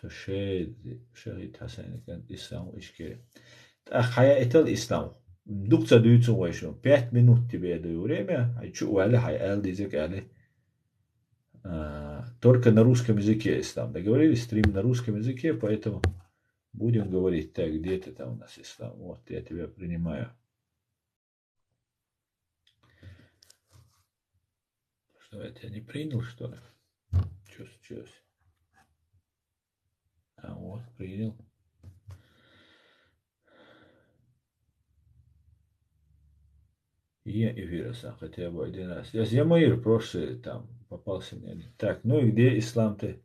Сошахид Хасаник ант исламу ичкери. Хаяэтал ислам. Дукца дuyucu вайшу. 5 минут тебе я даю время. Айчу уали хайал дизек али. Только на русском языке ислам. Договорились, стрим на русском языке, поэтому Будем говорить. Так, где ты там у нас, ислам? Вот, я тебя принимаю. Что, я тебя не принял, что ли? Что случилось? А вот, принял. Я и вируса хотя бы один раз. Я Маир прошлый там попался мне. Так, ну и где ислам ты?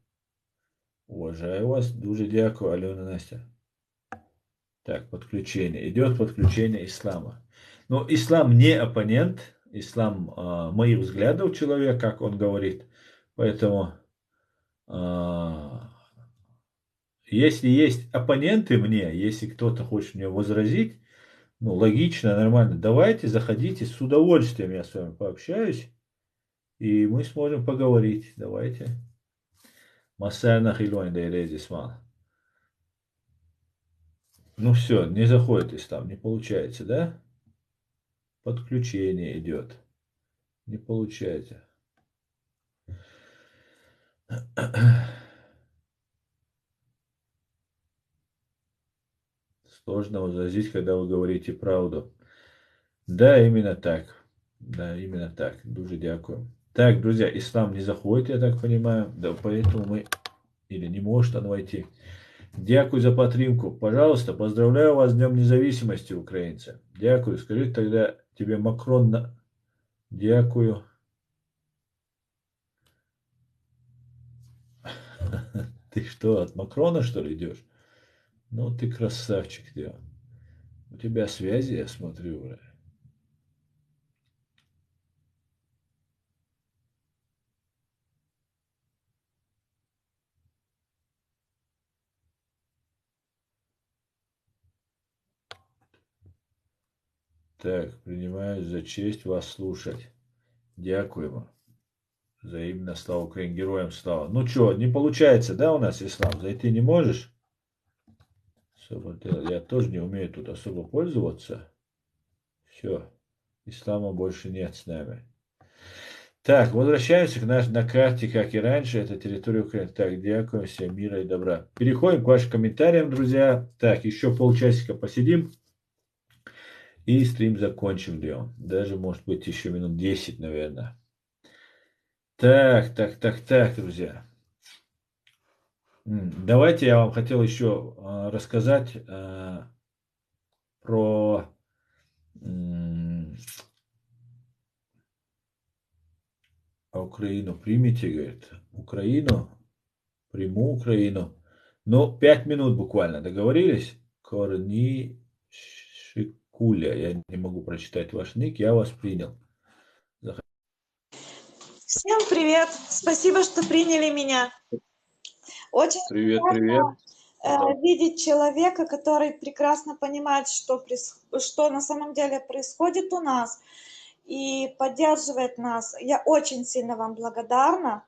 Уважаю вас. Дуже дякую, Алена Настя. Так, подключение. Идет подключение ислама. Но ислам не оппонент. Ислам моих взглядов человек, как он говорит. Поэтому если есть оппоненты мне, если кто-то хочет мне возразить, ну, логично, нормально, давайте, заходите, с удовольствием я с вами пообщаюсь, и мы сможем поговорить. Давайте. Масайна Хилуань Дейрезисман. Ну все, не заходит там, не получается, да? Подключение идет. Не получается. Сложно возразить, когда вы говорите правду. Да, именно так. Да, именно так. Дуже дякую. Так, друзья, ислам не заходит, я так понимаю. Да, поэтому мы... Или не может он войти. Дякую за підтримку. Пожалуйста, поздравляю вас с Днем Независимости, украинцы. Дякую. Скажи тогда тебе Макрон... Дякую. Ты что, от Макрона, что ли, идешь? Ну, ты красавчик, да. У тебя связи, я смотрю, уже. Так, принимаю за честь вас слушать. Дякуємо. Взаимно, слава Украине, героям слава. Ну что, не получается, да, у нас ислам? Зайти не можешь? Я тоже не умею тут особо пользоваться. Все, ислама больше нет с нами. Так, возвращаемся к на карте, как и раньше, это территория Украины. Так, дякую, всем мира и добра. Переходим к вашим комментариям, друзья. Так, еще полчасика посидим. И стрим закончим, Леон. Даже, может быть, еще минут 10, наверное. Так, друзья. Давайте я вам хотел еще рассказать про Украину. Примите, говорит, Украину. Приму Украину. Ну, 5 минут буквально. Договорились? Корни Шикуля. Я не могу прочитать ваш ник. Я вас принял. Всем привет! Спасибо, что приняли меня. Очень Привет. приятно видеть человека, который прекрасно понимает, что на самом деле происходит у нас и поддерживает нас. Я очень сильно вам благодарна.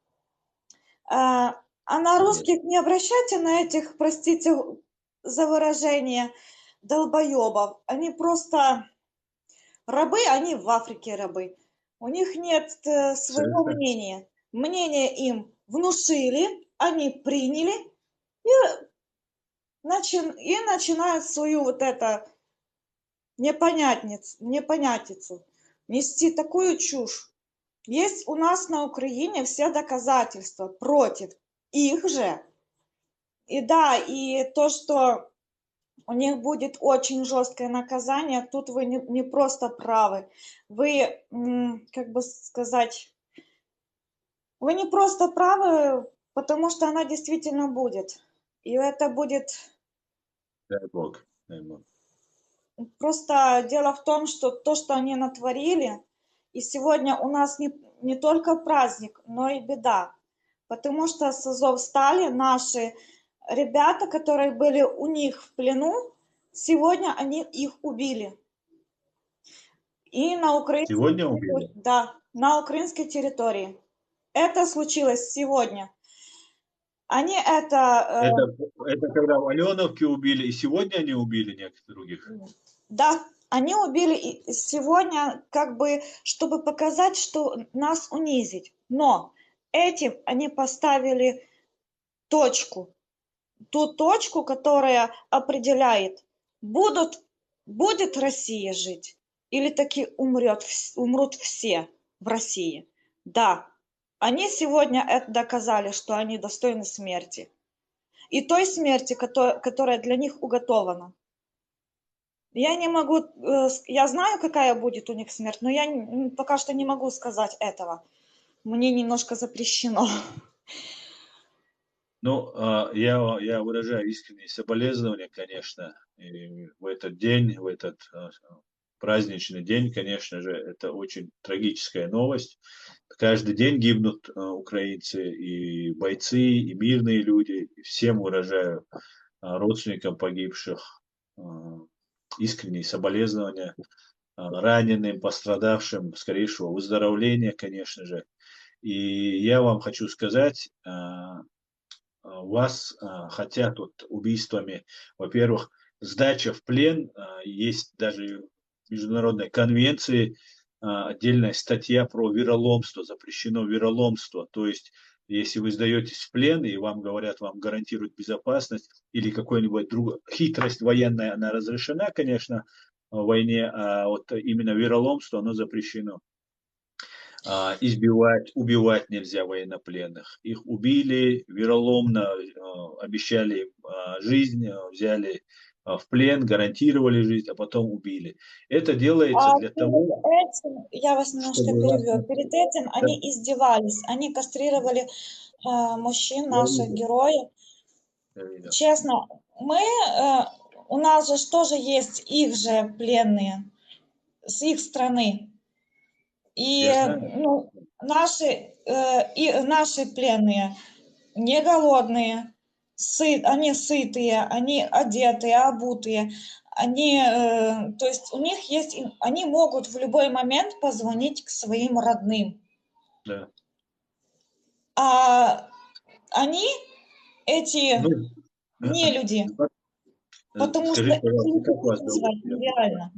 А на русских не обращайте на этих, простите за выражение, долбоебов. Они просто рабы, они в Африке рабы. У них нет своего мнения. Мнение им внушили, они приняли и начинают свою вот это непонятницу нести такую чушь. Есть у нас на Украине все доказательства против их же. И да, и то, что у них будет очень жесткое наказание, тут вы не просто правы. Вы, как бы сказать, вы не просто правы, потому что она действительно будет. И это будет... Дай Бог. Просто дело в том, что то, что они натворили, и сегодня у нас не только праздник, но и беда. Потому что с Азовстали наши ребята, которые были у них в плену, сегодня они их убили. И на украинской территории. Да, на украинской территории. Это случилось сегодня. Они это когда в Аленовке убили, и сегодня они убили некоторых других? Да, они убили сегодня, как бы, чтобы показать, что нас унизить. Но этим они поставили точку. ту точку, которая определяет, будет Россия жить или таки умрут все в России. Да, они сегодня это доказали, что они достойны смерти. И той смерти, которая для них уготована. Я не могу, я знаю, какая будет у них смерть, но я пока что не могу сказать этого. Мне немножко запрещено. Ну, я выражаю искренние соболезнования, конечно, и в этот день, в этот праздничный день, конечно же, это очень трагическая новость. Каждый день гибнут украинцы, и бойцы, и мирные люди. И всем выражаю родственникам погибших искренние соболезнования, раненым, пострадавшим, скорейшего выздоровления, конечно же. И я вам хочу сказать, вас хотят вот убийствами, во-первых, сдача в плен, есть даже в международной конвенции отдельная статья про вероломство, запрещено вероломство, то есть если вы сдаетесь в плен и вам говорят, вам гарантируют безопасность или какой-нибудь другой, хитрость военная, она разрешена, конечно, в войне, а вот именно вероломство, оно запрещено. Избивать, убивать нельзя военнопленных. Их убили вероломно, обещали им жизнь, взяли в плен, гарантировали жизнь, а потом убили. Это делается для Перед того, этим, я вас немножко чтобы вас... перебью, перед этим они издевались, они кастрировали мужчин, Я наших видел, героев. я видел. Честно, у нас же тоже есть их же пленные с их страны. И Я знаю. ну, наши пленные не голодные, они сытые, они одетые, обутые. То есть у них есть, они могут в любой момент позвонить к своим родным. Да. А они, эти Ну, нелюди, потому что скажите, их пожалуйста, как вас зовут? назвать нереально.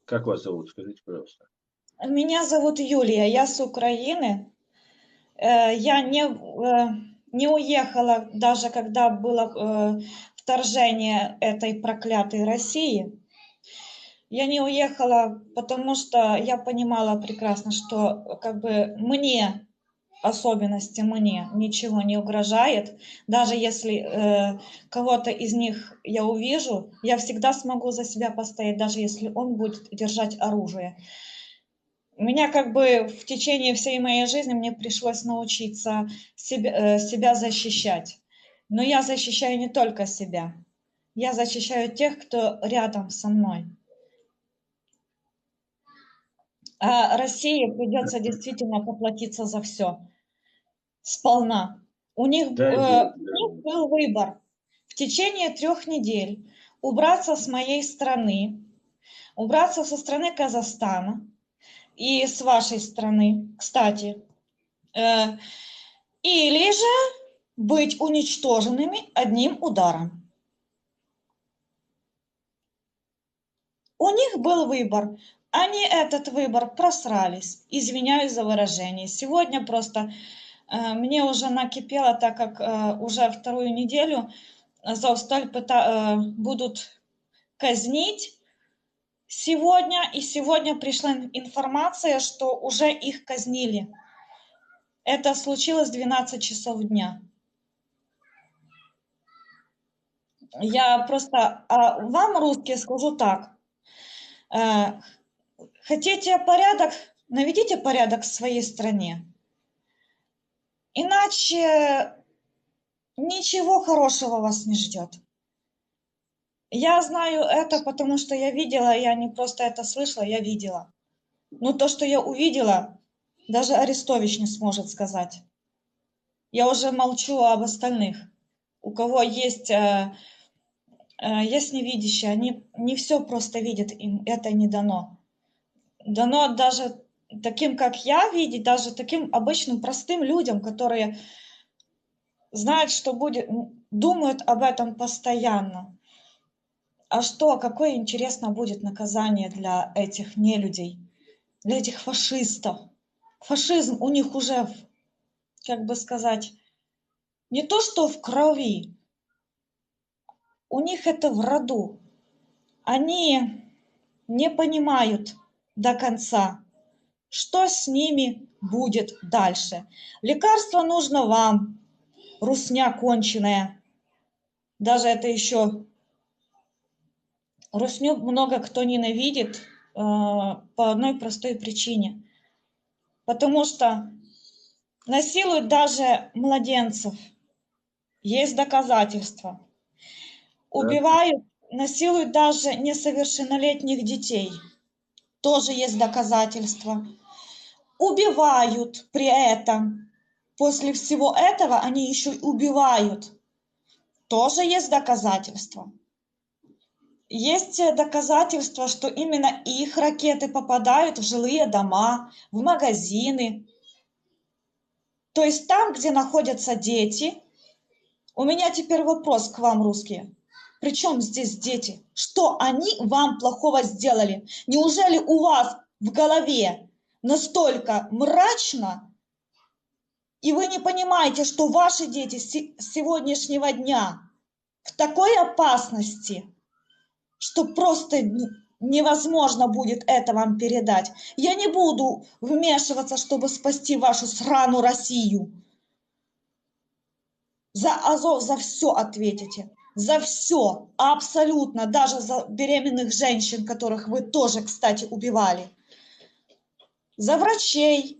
Как вас зовут? Скажите, пожалуйста. Меня зовут Юлия, я с Украины. Я не уехала, даже когда было вторжение этой проклятой России. Я не уехала, потому что я понимала прекрасно, что как бы мне, особенности мне, ничего не угрожает. Даже если кого-то из них я увижу, я всегда смогу за себя постоять, даже если он будет держать оружие. Меня как бы в течение всей моей жизни мне пришлось научиться себя защищать. Но я защищаю не только себя. Я защищаю тех, кто рядом со мной. А России придется действительно поплатиться за все. Сполна. У них Дай Бог, дай Бог. был выбор в течение 3 недель убраться с моей страны, убраться со страны Казахстана и с вашей страны, кстати, или же быть уничтоженными одним ударом. У них был выбор. Они этот выбор просрались. Извиняюсь за выражение. Сегодня просто мне уже накипело, так как уже 2-ю неделю Азовсталь будут казнить сегодня. И сегодня пришла информация, что уже их казнили. Это случилось в 12 часов дня. Я просто вам, русские, скажу так. Хотите порядок? Наведите порядок в своей стране. Иначе ничего хорошего вас не ждет. Я знаю это, потому что я видела, я не просто это слышала, я видела. Но то, что я увидела, даже Арестович не сможет сказать. Я уже молчу об остальных. У кого есть невидящие, они не все просто видят, им это не дано. Дано даже таким, как я, видеть, даже таким обычным простым людям, которые знают, что будет, думают об этом постоянно. А что, какое интересно будет наказание для этих нелюдей, для этих фашистов? Фашизм у них уже, как бы сказать, не то что в крови, у них это в роду. Они не понимают до конца, что с ними будет дальше. Лекарство нужно вам, русня конченая. Даже это еще русню много кто ненавидит по одной простой причине. Потому что насилуют даже младенцев. Есть доказательства. Убивают, насилуют даже несовершеннолетних детей. Тоже есть доказательства. Убивают при этом. После всего этого они еще и убивают. Тоже есть доказательства. Есть доказательства, что именно их ракеты попадают в жилые дома, в магазины. То есть там, где находятся дети. У меня теперь вопрос к вам, русские. Причем здесь дети? Что они вам плохого сделали? Неужели у вас в голове настолько мрачно, и вы не понимаете, что ваши дети с сегодняшнего дня в такой опасности, что просто невозможно будет это вам передать? Я не буду вмешиваться, чтобы спасти вашу сраную Россию. За Азов, за все ответите. За все, абсолютно, даже за беременных женщин, которых вы тоже, кстати, убивали. За врачей.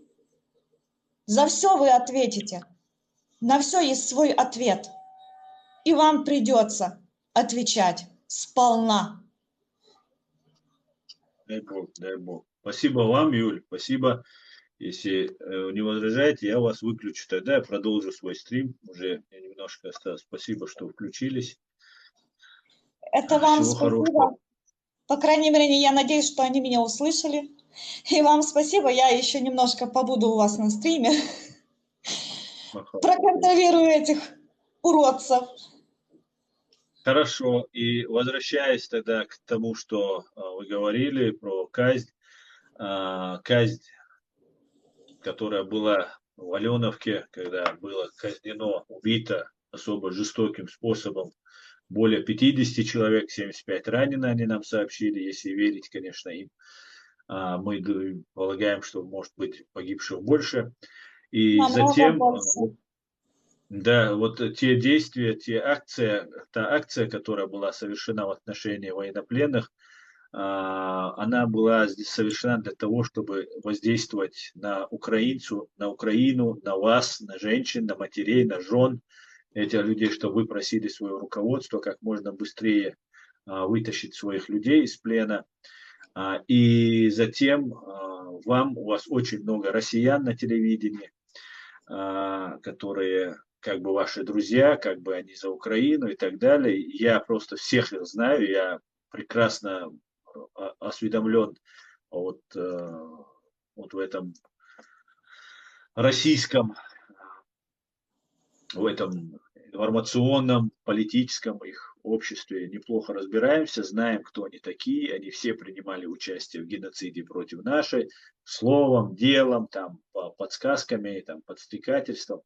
За все вы ответите. На все есть свой ответ. И вам придется отвечать сполна. Дай Бог, дай Бог. Спасибо вам, Юль, спасибо. Если не возражаете, я вас выключу. Тогда я продолжу свой стрим. Уже немножко осталось. Спасибо, что включились. Это вам Всего спасибо. хорошего. По крайней мере, я надеюсь, что они меня услышали. И вам спасибо. Я еще немножко побуду у вас на стриме. Проконтролирую этих уродцев. Хорошо. И возвращаясь тогда к тому, что вы говорили про казнь. Казнь, которая была в Аленовке, когда было казнено, убито особо жестоким способом более 50 человек, 75 ранено, они нам сообщили, если верить, конечно, им. Мы полагаем, что может быть погибших больше. И затем, да, вот те действия, та акция, которая была совершена в отношении военнопленных, она была совершена для того, чтобы воздействовать на украинцу, на Украину, на вас, на женщин, на матерей, на жен этих людей, чтобы вы просили свое руководство как можно быстрее вытащить своих людей из плена. И затем у вас очень много россиян на телевидении, которые как бы ваши друзья, как бы они за Украину и так далее. Я просто всех их знаю, я прекрасно осведомлен вот в этом российском, в этом информационном, политическом их обществе неплохо разбираемся, знаем, кто они такие, они все принимали участие в геноциде против нашей, словом, делом, там, подсказками, там, подстрекательством.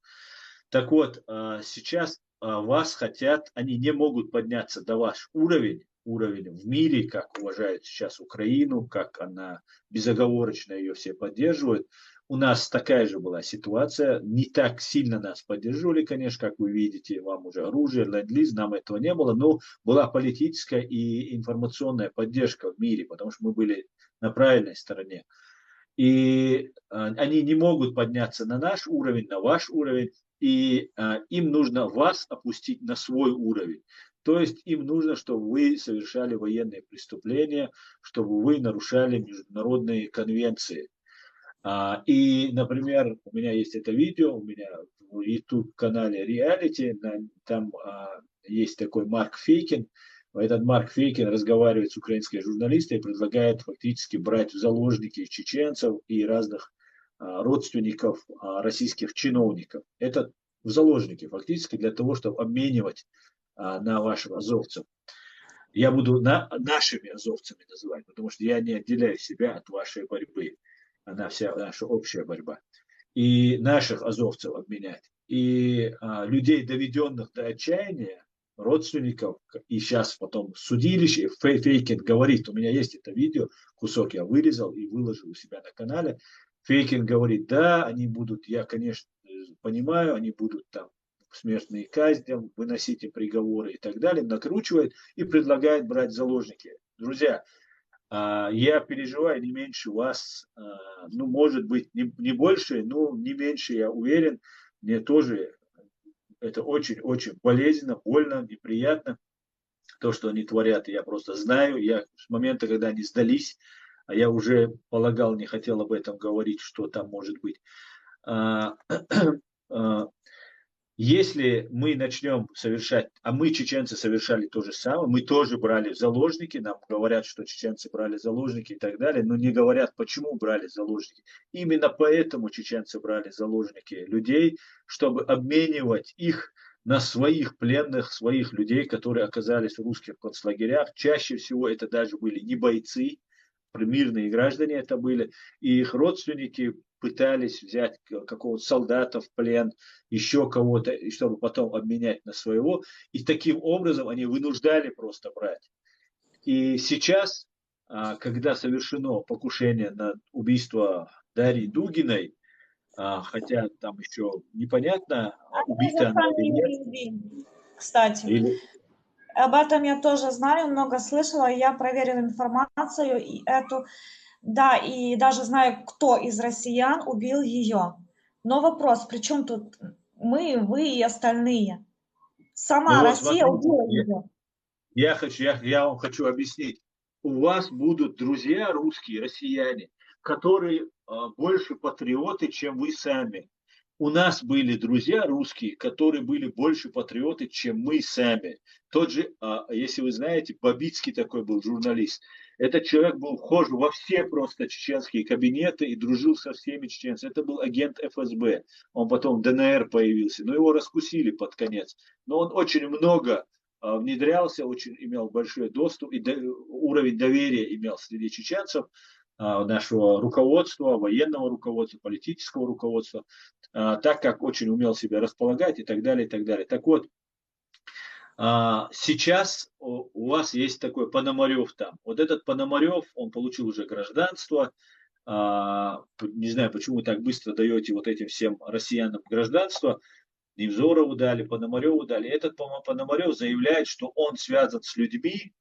Так вот, сейчас вас хотят, они не могут подняться до ваш уровень в мире, как уважают сейчас Украину, как она безоговорочно ее все поддерживают. У нас такая же была ситуация, не так сильно нас поддерживали, конечно, как вы видите, вам уже оружие, ленд-лиз, нам этого не было, но была политическая и информационная поддержка в мире, потому что мы были на правильной стороне. И они не могут подняться на наш уровень, на ваш уровень, и им нужно вас опустить на свой уровень. То есть им нужно, чтобы вы совершали военные преступления, чтобы вы нарушали международные конвенции. И, например, у меня есть это видео, у меня в YouTube-канале Reality, там есть такой Марк Фейкин. Этот Марк Фейкин разговаривает с украинской журналистой и предлагает фактически брать в заложники чеченцев и разных родственников российских чиновников. Это в заложники фактически для того, чтобы обменивать на ваших азовцев. Я буду нашими азовцами называть, потому что я не отделяю себя от вашей борьбы. Она вся наша общая борьба. И наших азовцев обменять. И людей, доведенных до отчаяния, родственников, и сейчас потом судилище, Фейкин говорит, у меня есть это видео, кусок я вырезал и выложил у себя на канале, Фейкин говорит, да, они будут, я, конечно, понимаю, они будут там смертные казни, выносить им приговоры и так далее, накручивает и предлагает брать заложники. Друзья, я переживаю не меньше вас, ну, может быть, не больше, но не меньше, я уверен, мне тоже это очень-очень болезненно, больно, неприятно, то, что они творят. Я просто знаю, я с момента, когда они сдались, а я уже полагал, не хотел об этом говорить, что там может быть. Если мы начнем совершать, а мы, чеченцы, совершали то же самое, мы тоже брали в заложники, нам говорят, что чеченцы брали заложники и так далее, но не говорят, почему брали заложники. Именно поэтому чеченцы брали заложники людей, чтобы обменивать их на своих пленных, своих людей, которые оказались в русских концлагерях. Чаще всего это даже были не бойцы, мирные граждане это были, и их родственники пытались взять какого-то солдата в плен, еще кого-то, чтобы потом обменять на своего. И таким образом они вынуждали просто брать. И сейчас, когда совершено покушение на убийство Дарьи Дугиной, хотя там еще непонятно, убита она или нет. Кстати. Или... Об этом я тоже знаю, много слышала, я проверила информацию, и эту, да, и даже знаю, кто из россиян убил ее. Но вопрос, при чем тут мы, вы и остальные? Сама вот Россия смотрите, убила ее. я вам хочу объяснить. У вас будут друзья русские, россияне, которые больше патриоты, чем вы сами. У нас были друзья русские, которые были больше патриоты, чем мы сами. Тот же, если вы знаете, Бабицкий такой был журналист. Этот человек был вхож во все просто чеченские кабинеты и дружил со всеми чеченцами. Это был агент ФСБ. Он потом в ДНР появился, но его раскусили под конец. Но он очень много внедрялся, очень имел большой доступ и уровень доверия имел среди чеченцев, нашего руководства, военного руководства, политического руководства, так как очень умел себя располагать и так далее, и так далее. Так вот, сейчас у вас есть такой Пономарев там. Вот этот Пономарев, он получил уже гражданство. Не знаю, почему вы так быстро даете вот этим всем россиянам гражданство. Невзорову дали, Пономареву дали. Этот Пономарев заявляет, что он связан с людьми,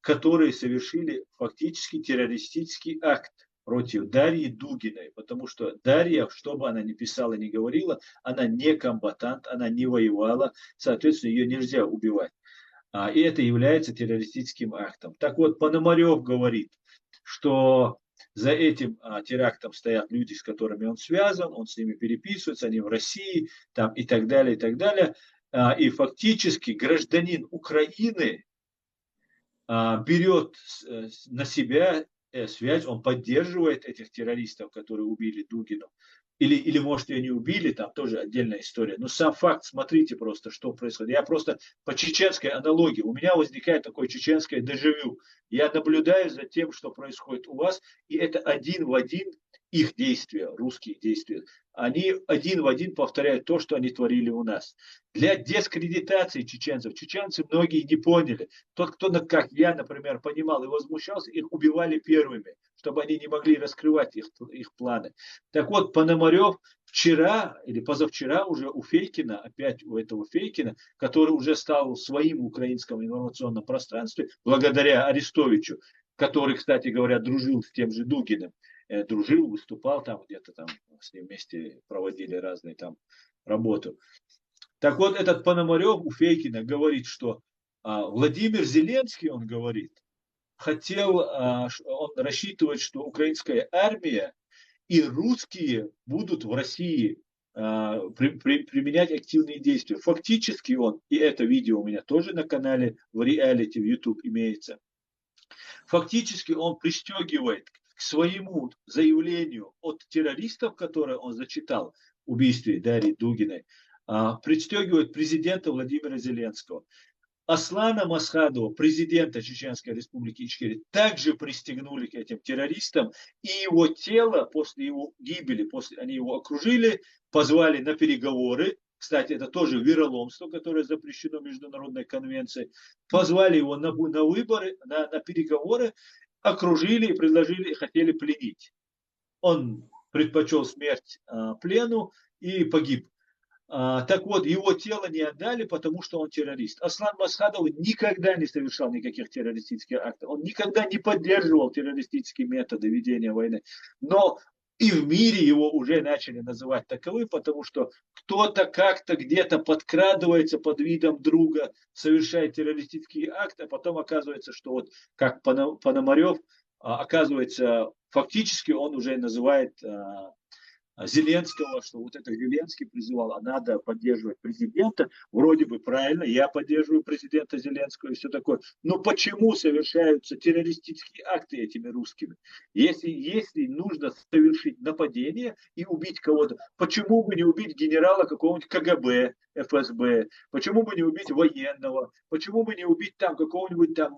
которые совершили фактически террористический акт против Дарьи Дугиной, потому что Дарья, что бы она ни писала, ни говорила, она не комбатант, она не воевала, соответственно, ее нельзя убивать. И это является террористическим актом. Так вот, Пономарев говорит, что за этим терактом стоят люди, с которыми он связан, он с ними переписывается, они в России там, и так далее, и так далее. И фактически гражданин Украины берет на себя связь, он поддерживает этих террористов, которые убили Дугину. Или может, ее не убили, там тоже отдельная история. Но сам факт, смотрите просто, что происходит. Я просто по чеченской аналогии, у меня возникает такое чеченское дежавю. Я наблюдаю за тем, что происходит у вас, и это один в один их действия, русские действия. Они один в один повторяют то, что они творили у нас. Для дискредитации чеченцев, чеченцы многие не поняли. Тот, кто, как я, например, понимал и возмущался, их убивали первыми, чтобы они не могли раскрывать их планы. Так вот, Пономарев вчера или позавчера уже у Фейкина, опять у этого Фейкина, который уже стал своим в украинском информационном пространстве, благодаря Арестовичу, который, кстати говоря, дружил с тем же Дугиным, дружил, выступал там где-то там, с ним вместе проводили разные там работу. Так вот, этот Пономарев у Фейкина говорит, что Владимир Зеленский, он говорит, хотел, он рассчитывает, что украинская армия и русские будут в России применять активные действия. Фактически он, и это видео у меня тоже на канале в реалити, в YouTube имеется, фактически он пристегивает к своему заявлению от террористов, которое он зачитал в убийстве Дарьи Дугиной, пристегивает президента Владимира Зеленского. Аслана Масхадова, президента Чеченской Республики Ичкерия, также пристегнули к этим террористам, и его тело после его гибели, они его окружили, позвали на переговоры, к кстати, это тоже вероломство, которое запрещено Международной конвенцией, позвали его на выборы, на переговоры, окружили и предложили, хотели пленить. Он предпочел смерть плену и погиб. Так вот, его тело не отдали, потому что он террорист. Аслан Масхадов никогда не совершал никаких террористических актов. Он никогда не поддерживал террористические методы ведения войны. Но и в мире его уже начали называть таковым, потому что кто-то как-то где-то подкрадывается под видом друга, совершает террористический акт, а потом оказывается, что вот как Пономарев, оказывается, фактически он уже называет Зеленского, что вот это Зеленский призывал, а надо поддерживать президента, вроде бы правильно, я поддерживаю президента Зеленского и все такое, но почему совершаются террористические акты этими русскими? Если нужно совершить нападение и убить кого-то, почему бы не убить генерала какого-нибудь КГБ, ФСБ, почему бы не убить военного, почему бы не убить там какого-нибудь там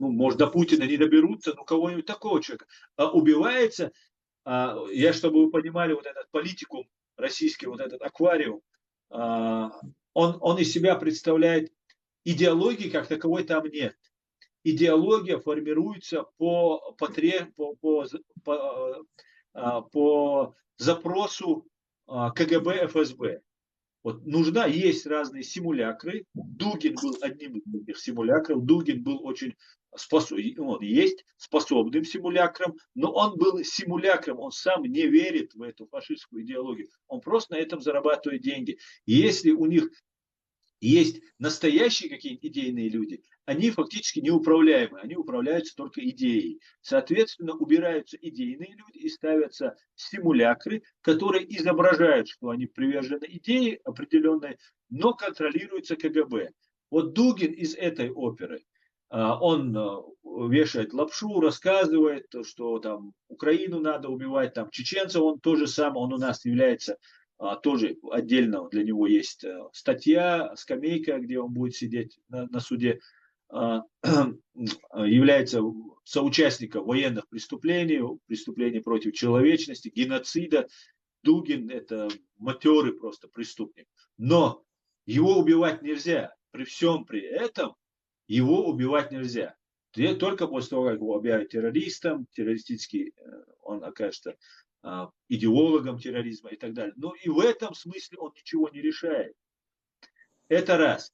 ну, может, до Путина не доберутся, но кого-нибудь такого человека. Убивается, я, чтобы вы понимали, вот этот политикум российский, вот этот аквариум, он из себя представляет идеологии, как таковой там нет. Идеология формируется по запросу КГБ, ФСБ. Вот нужна, есть разные симулякры. Дугин был одним из этих симулякров. Дугин был очень он есть способным симулякром, но он был симулякром, он сам не верит в эту фашистскую идеологию. Он просто на этом зарабатывает деньги. И если у них есть настоящие какие-то идейные люди, они фактически неуправляемы, они управляются только идеей. Соответственно, убираются идейные люди и ставятся симулякры, которые изображают, что они привержены идее определенной, но контролируются КГБ. Вот Дугин из этой оперы, он вешает лапшу, рассказывает, что там Украину надо убивать, там чеченцев, он тоже сам, он у нас является тоже отдельно для него есть статья, скамейка, где он будет сидеть на суде, является соучастником военных преступлений, преступлений против человечности, геноцида. Дугин – это матерый просто преступник. Но его убивать нельзя. При всем при этом его убивать нельзя. Только после того, как его объявят террористом, террористический, он окажется идеологом терроризма и так далее. Но и в этом смысле он ничего не решает. Это раз.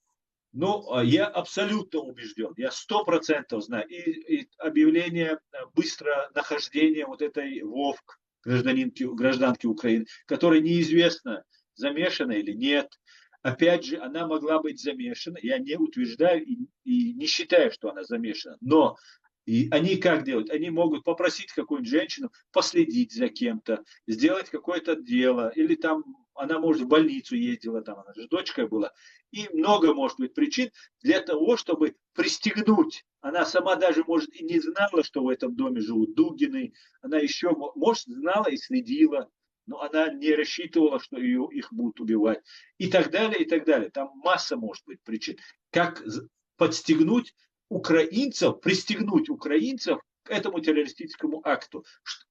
Но я абсолютно убежден, я 100% знаю. И объявление быстрого нахождения вот этой Вовк, гражданки Украины, которая неизвестно, замешана или нет. Опять же, она могла быть замешана. Я не утверждаю и не считаю, что она замешана. Но и они как делают? Они могут попросить какую-нибудь женщину последить за кем-то, сделать какое-то дело, или там она, может, в больницу ездила, там она же дочкой была. И много, может быть, причин для того, чтобы пристегнуть. Она сама даже, может, и не знала, что в этом доме живут Дугины. Она еще, может, знала и следила, но она не рассчитывала, что их будут убивать. И так далее, и так далее. Там масса, может быть, причин. Как подстегнуть украинцев, пристегнуть украинцев к этому террористическому акту.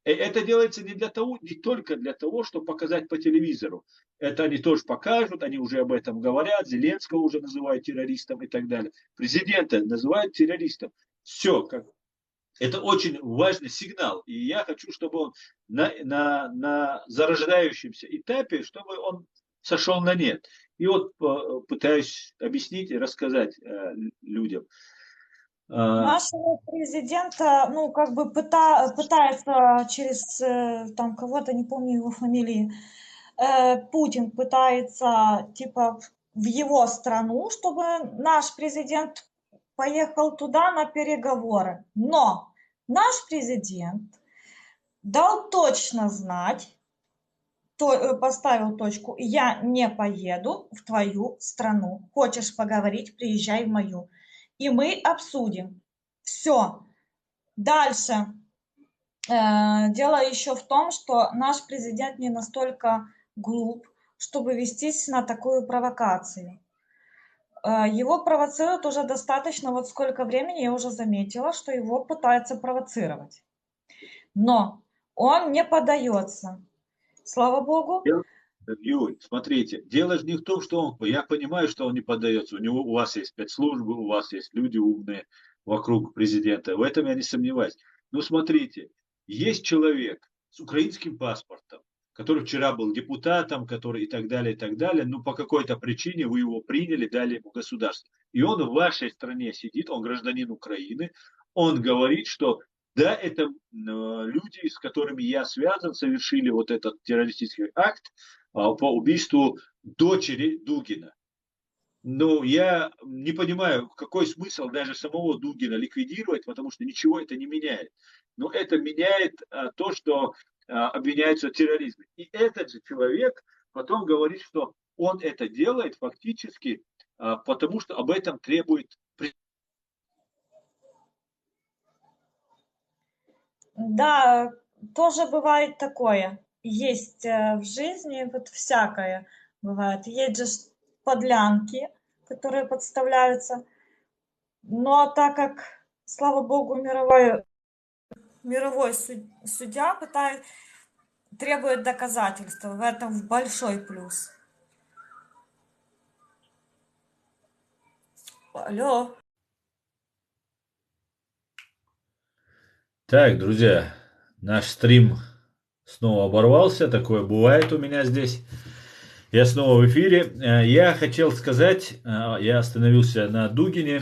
Это делается не только для того, чтобы показать по телевизору. Это они тоже покажут, они уже об этом говорят, Зеленского уже называют террористом и так далее. Президента называют террористом. Все, это очень важный сигнал. И я хочу, чтобы он на зарождающемся этапе, чтобы он сошел на нет. И вот пытаюсь объяснить и рассказать людям. Нашего президента, ну, как бы пытается через там кого-то, не помню его фамилии, Путин пытается, типа, в его страну, чтобы наш президент поехал туда на переговоры. Но наш президент дал точно знать, поставил точку, я не поеду в твою страну. Хочешь поговорить, приезжай в мою. И мы обсудим. Все. Дальше. Дело еще в том, что наш президент не настолько глуп, чтобы вестись на такую провокацию. Его провоцируют уже достаточно, вот сколько времени я уже заметила, что его пытаются провоцировать. Но он не поддается. Слава богу. Юрий, смотрите, дело же не в том, что я понимаю, что он не поддается. У вас есть спецслужбы, у вас есть люди умные вокруг президента. В этом я не сомневаюсь. Но смотрите, есть человек с украинским паспортом, который вчера был депутатом, который и так далее, но по какой-то причине вы его приняли, дали ему государство. И он в вашей стране сидит, он гражданин Украины, он говорит, что да, это люди, с которыми я связан, совершили вот этот террористический акт, по убийству дочери Дугина. Но я не понимаю, какой смысл даже самого Дугина ликвидировать, потому что ничего это не меняет. Но это меняет то, что обвиняются в терроризме. И этот же человек потом говорит, что он это делает фактически, потому что об этом требует. Да, тоже бывает такое. Есть в жизни вот всякое бывает. Есть же подлянки, которые подставляются. Но так как, слава богу, мировой судья требует доказательства, в этом большой плюс. Алло. Так, друзья, наш стрим снова оборвался, такое бывает у меня здесь. Я снова в эфире. Я хотел сказать, я остановился на Дугине.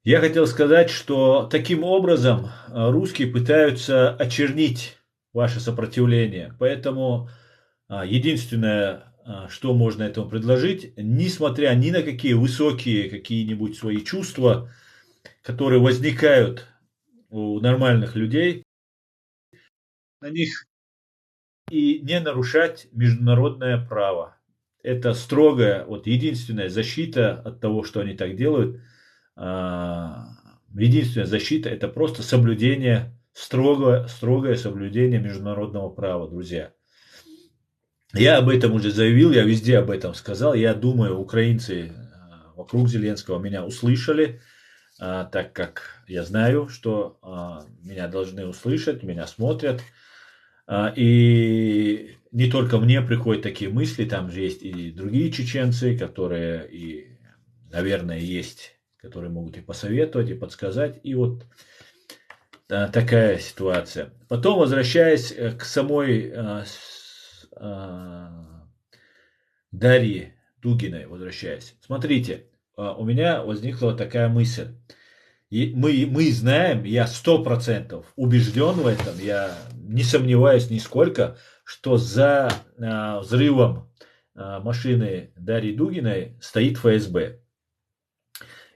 Я хотел сказать, что таким образом русские пытаются очернить ваше сопротивление. Поэтому единственное, что можно этому предложить, несмотря ни на какие высокие какие-нибудь свои чувства, которые возникают у нормальных людей, на них и не нарушать международное право. Это строгая, вот единственная защита от того, что они так делают. Единственная защита – это просто соблюдение, строгое соблюдение международного права, друзья. Я об этом уже заявил, я везде об этом сказал. Я думаю, украинцы вокруг Зеленского меня услышали, так как я знаю, что меня должны услышать, меня смотрят. И не только мне приходят такие мысли, там же есть и другие чеченцы, которые, и, наверное, есть, которые могут и посоветовать, и подсказать. И вот такая ситуация. Потом, возвращаясь к самой Дарье Дугиной, возвращаясь. Смотрите, у меня возникла такая мысль. И мы знаем, я 100% убежден в этом, я не сомневаюсь нисколько, что за взрывом машины Дарьи Дугиной стоит ФСБ.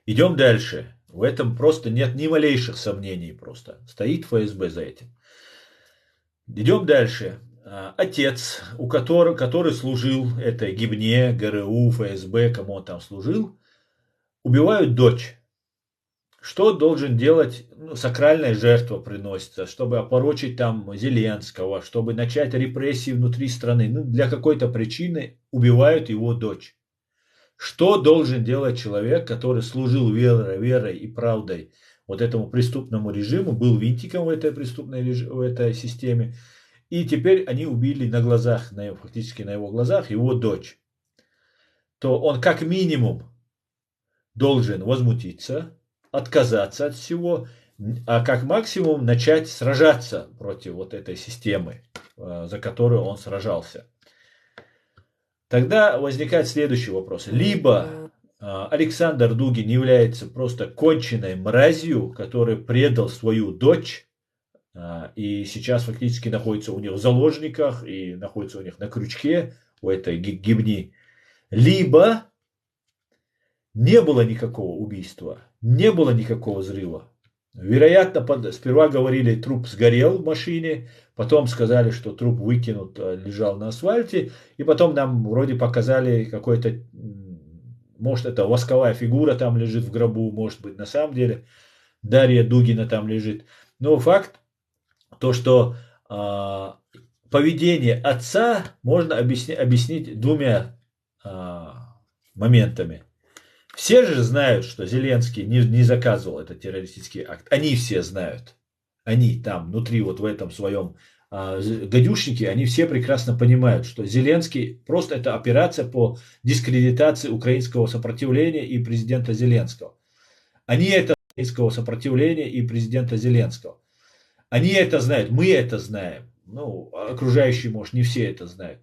Идем дальше. В этом просто нет ни малейших сомнений просто. Стоит ФСБ за этим. Идем дальше. Отец, который служил этой гибне, ГРУ, ФСБ, кому он там служил, убивают дочь. Что должен делать, сакральная жертва приносится, чтобы опорочить там Зеленского, чтобы начать репрессии внутри страны. Для какой-то причины убивают его дочь. Что должен делать человек, который служил верой и правдой вот этому преступному режиму, был винтиком в этой системе, и теперь они убили на глазах, фактически на его глазах, его дочь. То он как минимум должен возмутиться, отказаться от всего, а как максимум начать сражаться против вот этой системы, за которую он сражался. Тогда возникает следующий вопрос. Либо Александр Дугин является просто конченной мразью, который предал свою дочь, и сейчас фактически находится у них в заложниках и находится у них на крючке, у этой гибни. Либо не было никакого убийства, не было никакого взрыва. Вероятно, сперва говорили, труп сгорел в машине, потом сказали, что труп выкинут, лежал на асфальте, и потом нам вроде показали какой-то, может, это восковая фигура там лежит в гробу, может быть, на самом деле Дарья Дугина там лежит. Но факт, то, что поведение отца можно объяснить двумя моментами. Все же знают, что Зеленский не заказывал этот террористический акт. Они все знают. Они там внутри вот в этом своем гадюшники, они все прекрасно понимают, что Зеленский просто это операция по дискредитации украинского сопротивления и президента Зеленского. Они это украинского сопротивления и президента Зеленского. Они это знают, мы это знаем. Ну, окружающие, может, не все это знают.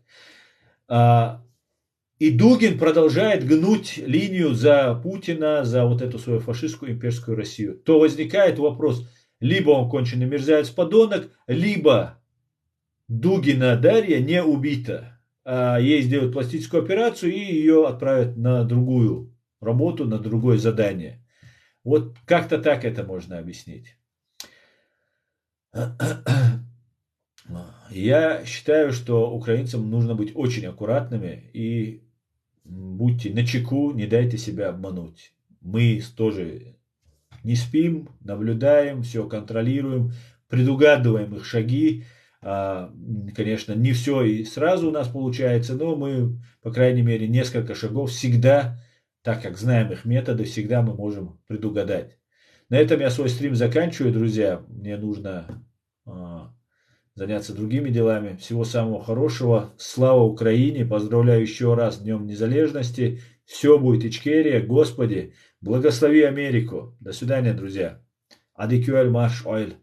И Дугин продолжает гнуть линию за Путина, за вот эту свою фашистскую имперскую Россию. То возникает вопрос, либо он конченый мерзавец-подонок, либо Дугина Дарья не убита. Ей сделают пластическую операцию и ее отправят на другую работу, на другое задание. Вот как-то так это можно объяснить. Я считаю, что украинцам нужно быть очень аккуратными и будьте начеку, не дайте себя обмануть. Мы тоже не спим, наблюдаем, все контролируем, предугадываем их шаги. Конечно, не все и сразу у нас получается, но мы, по крайней мере, несколько шагов всегда, так как знаем их методы, всегда мы можем предугадать. На этом я свой стрим заканчиваю, друзья. Мне нужно заняться другими делами. Всего самого хорошего. Слава Украине. Поздравляю еще раз с Днем Незалежности. Все будет Ичкерия. Господи, благослови Америку. До свидания, друзья. Адикюэль Маш Ойл.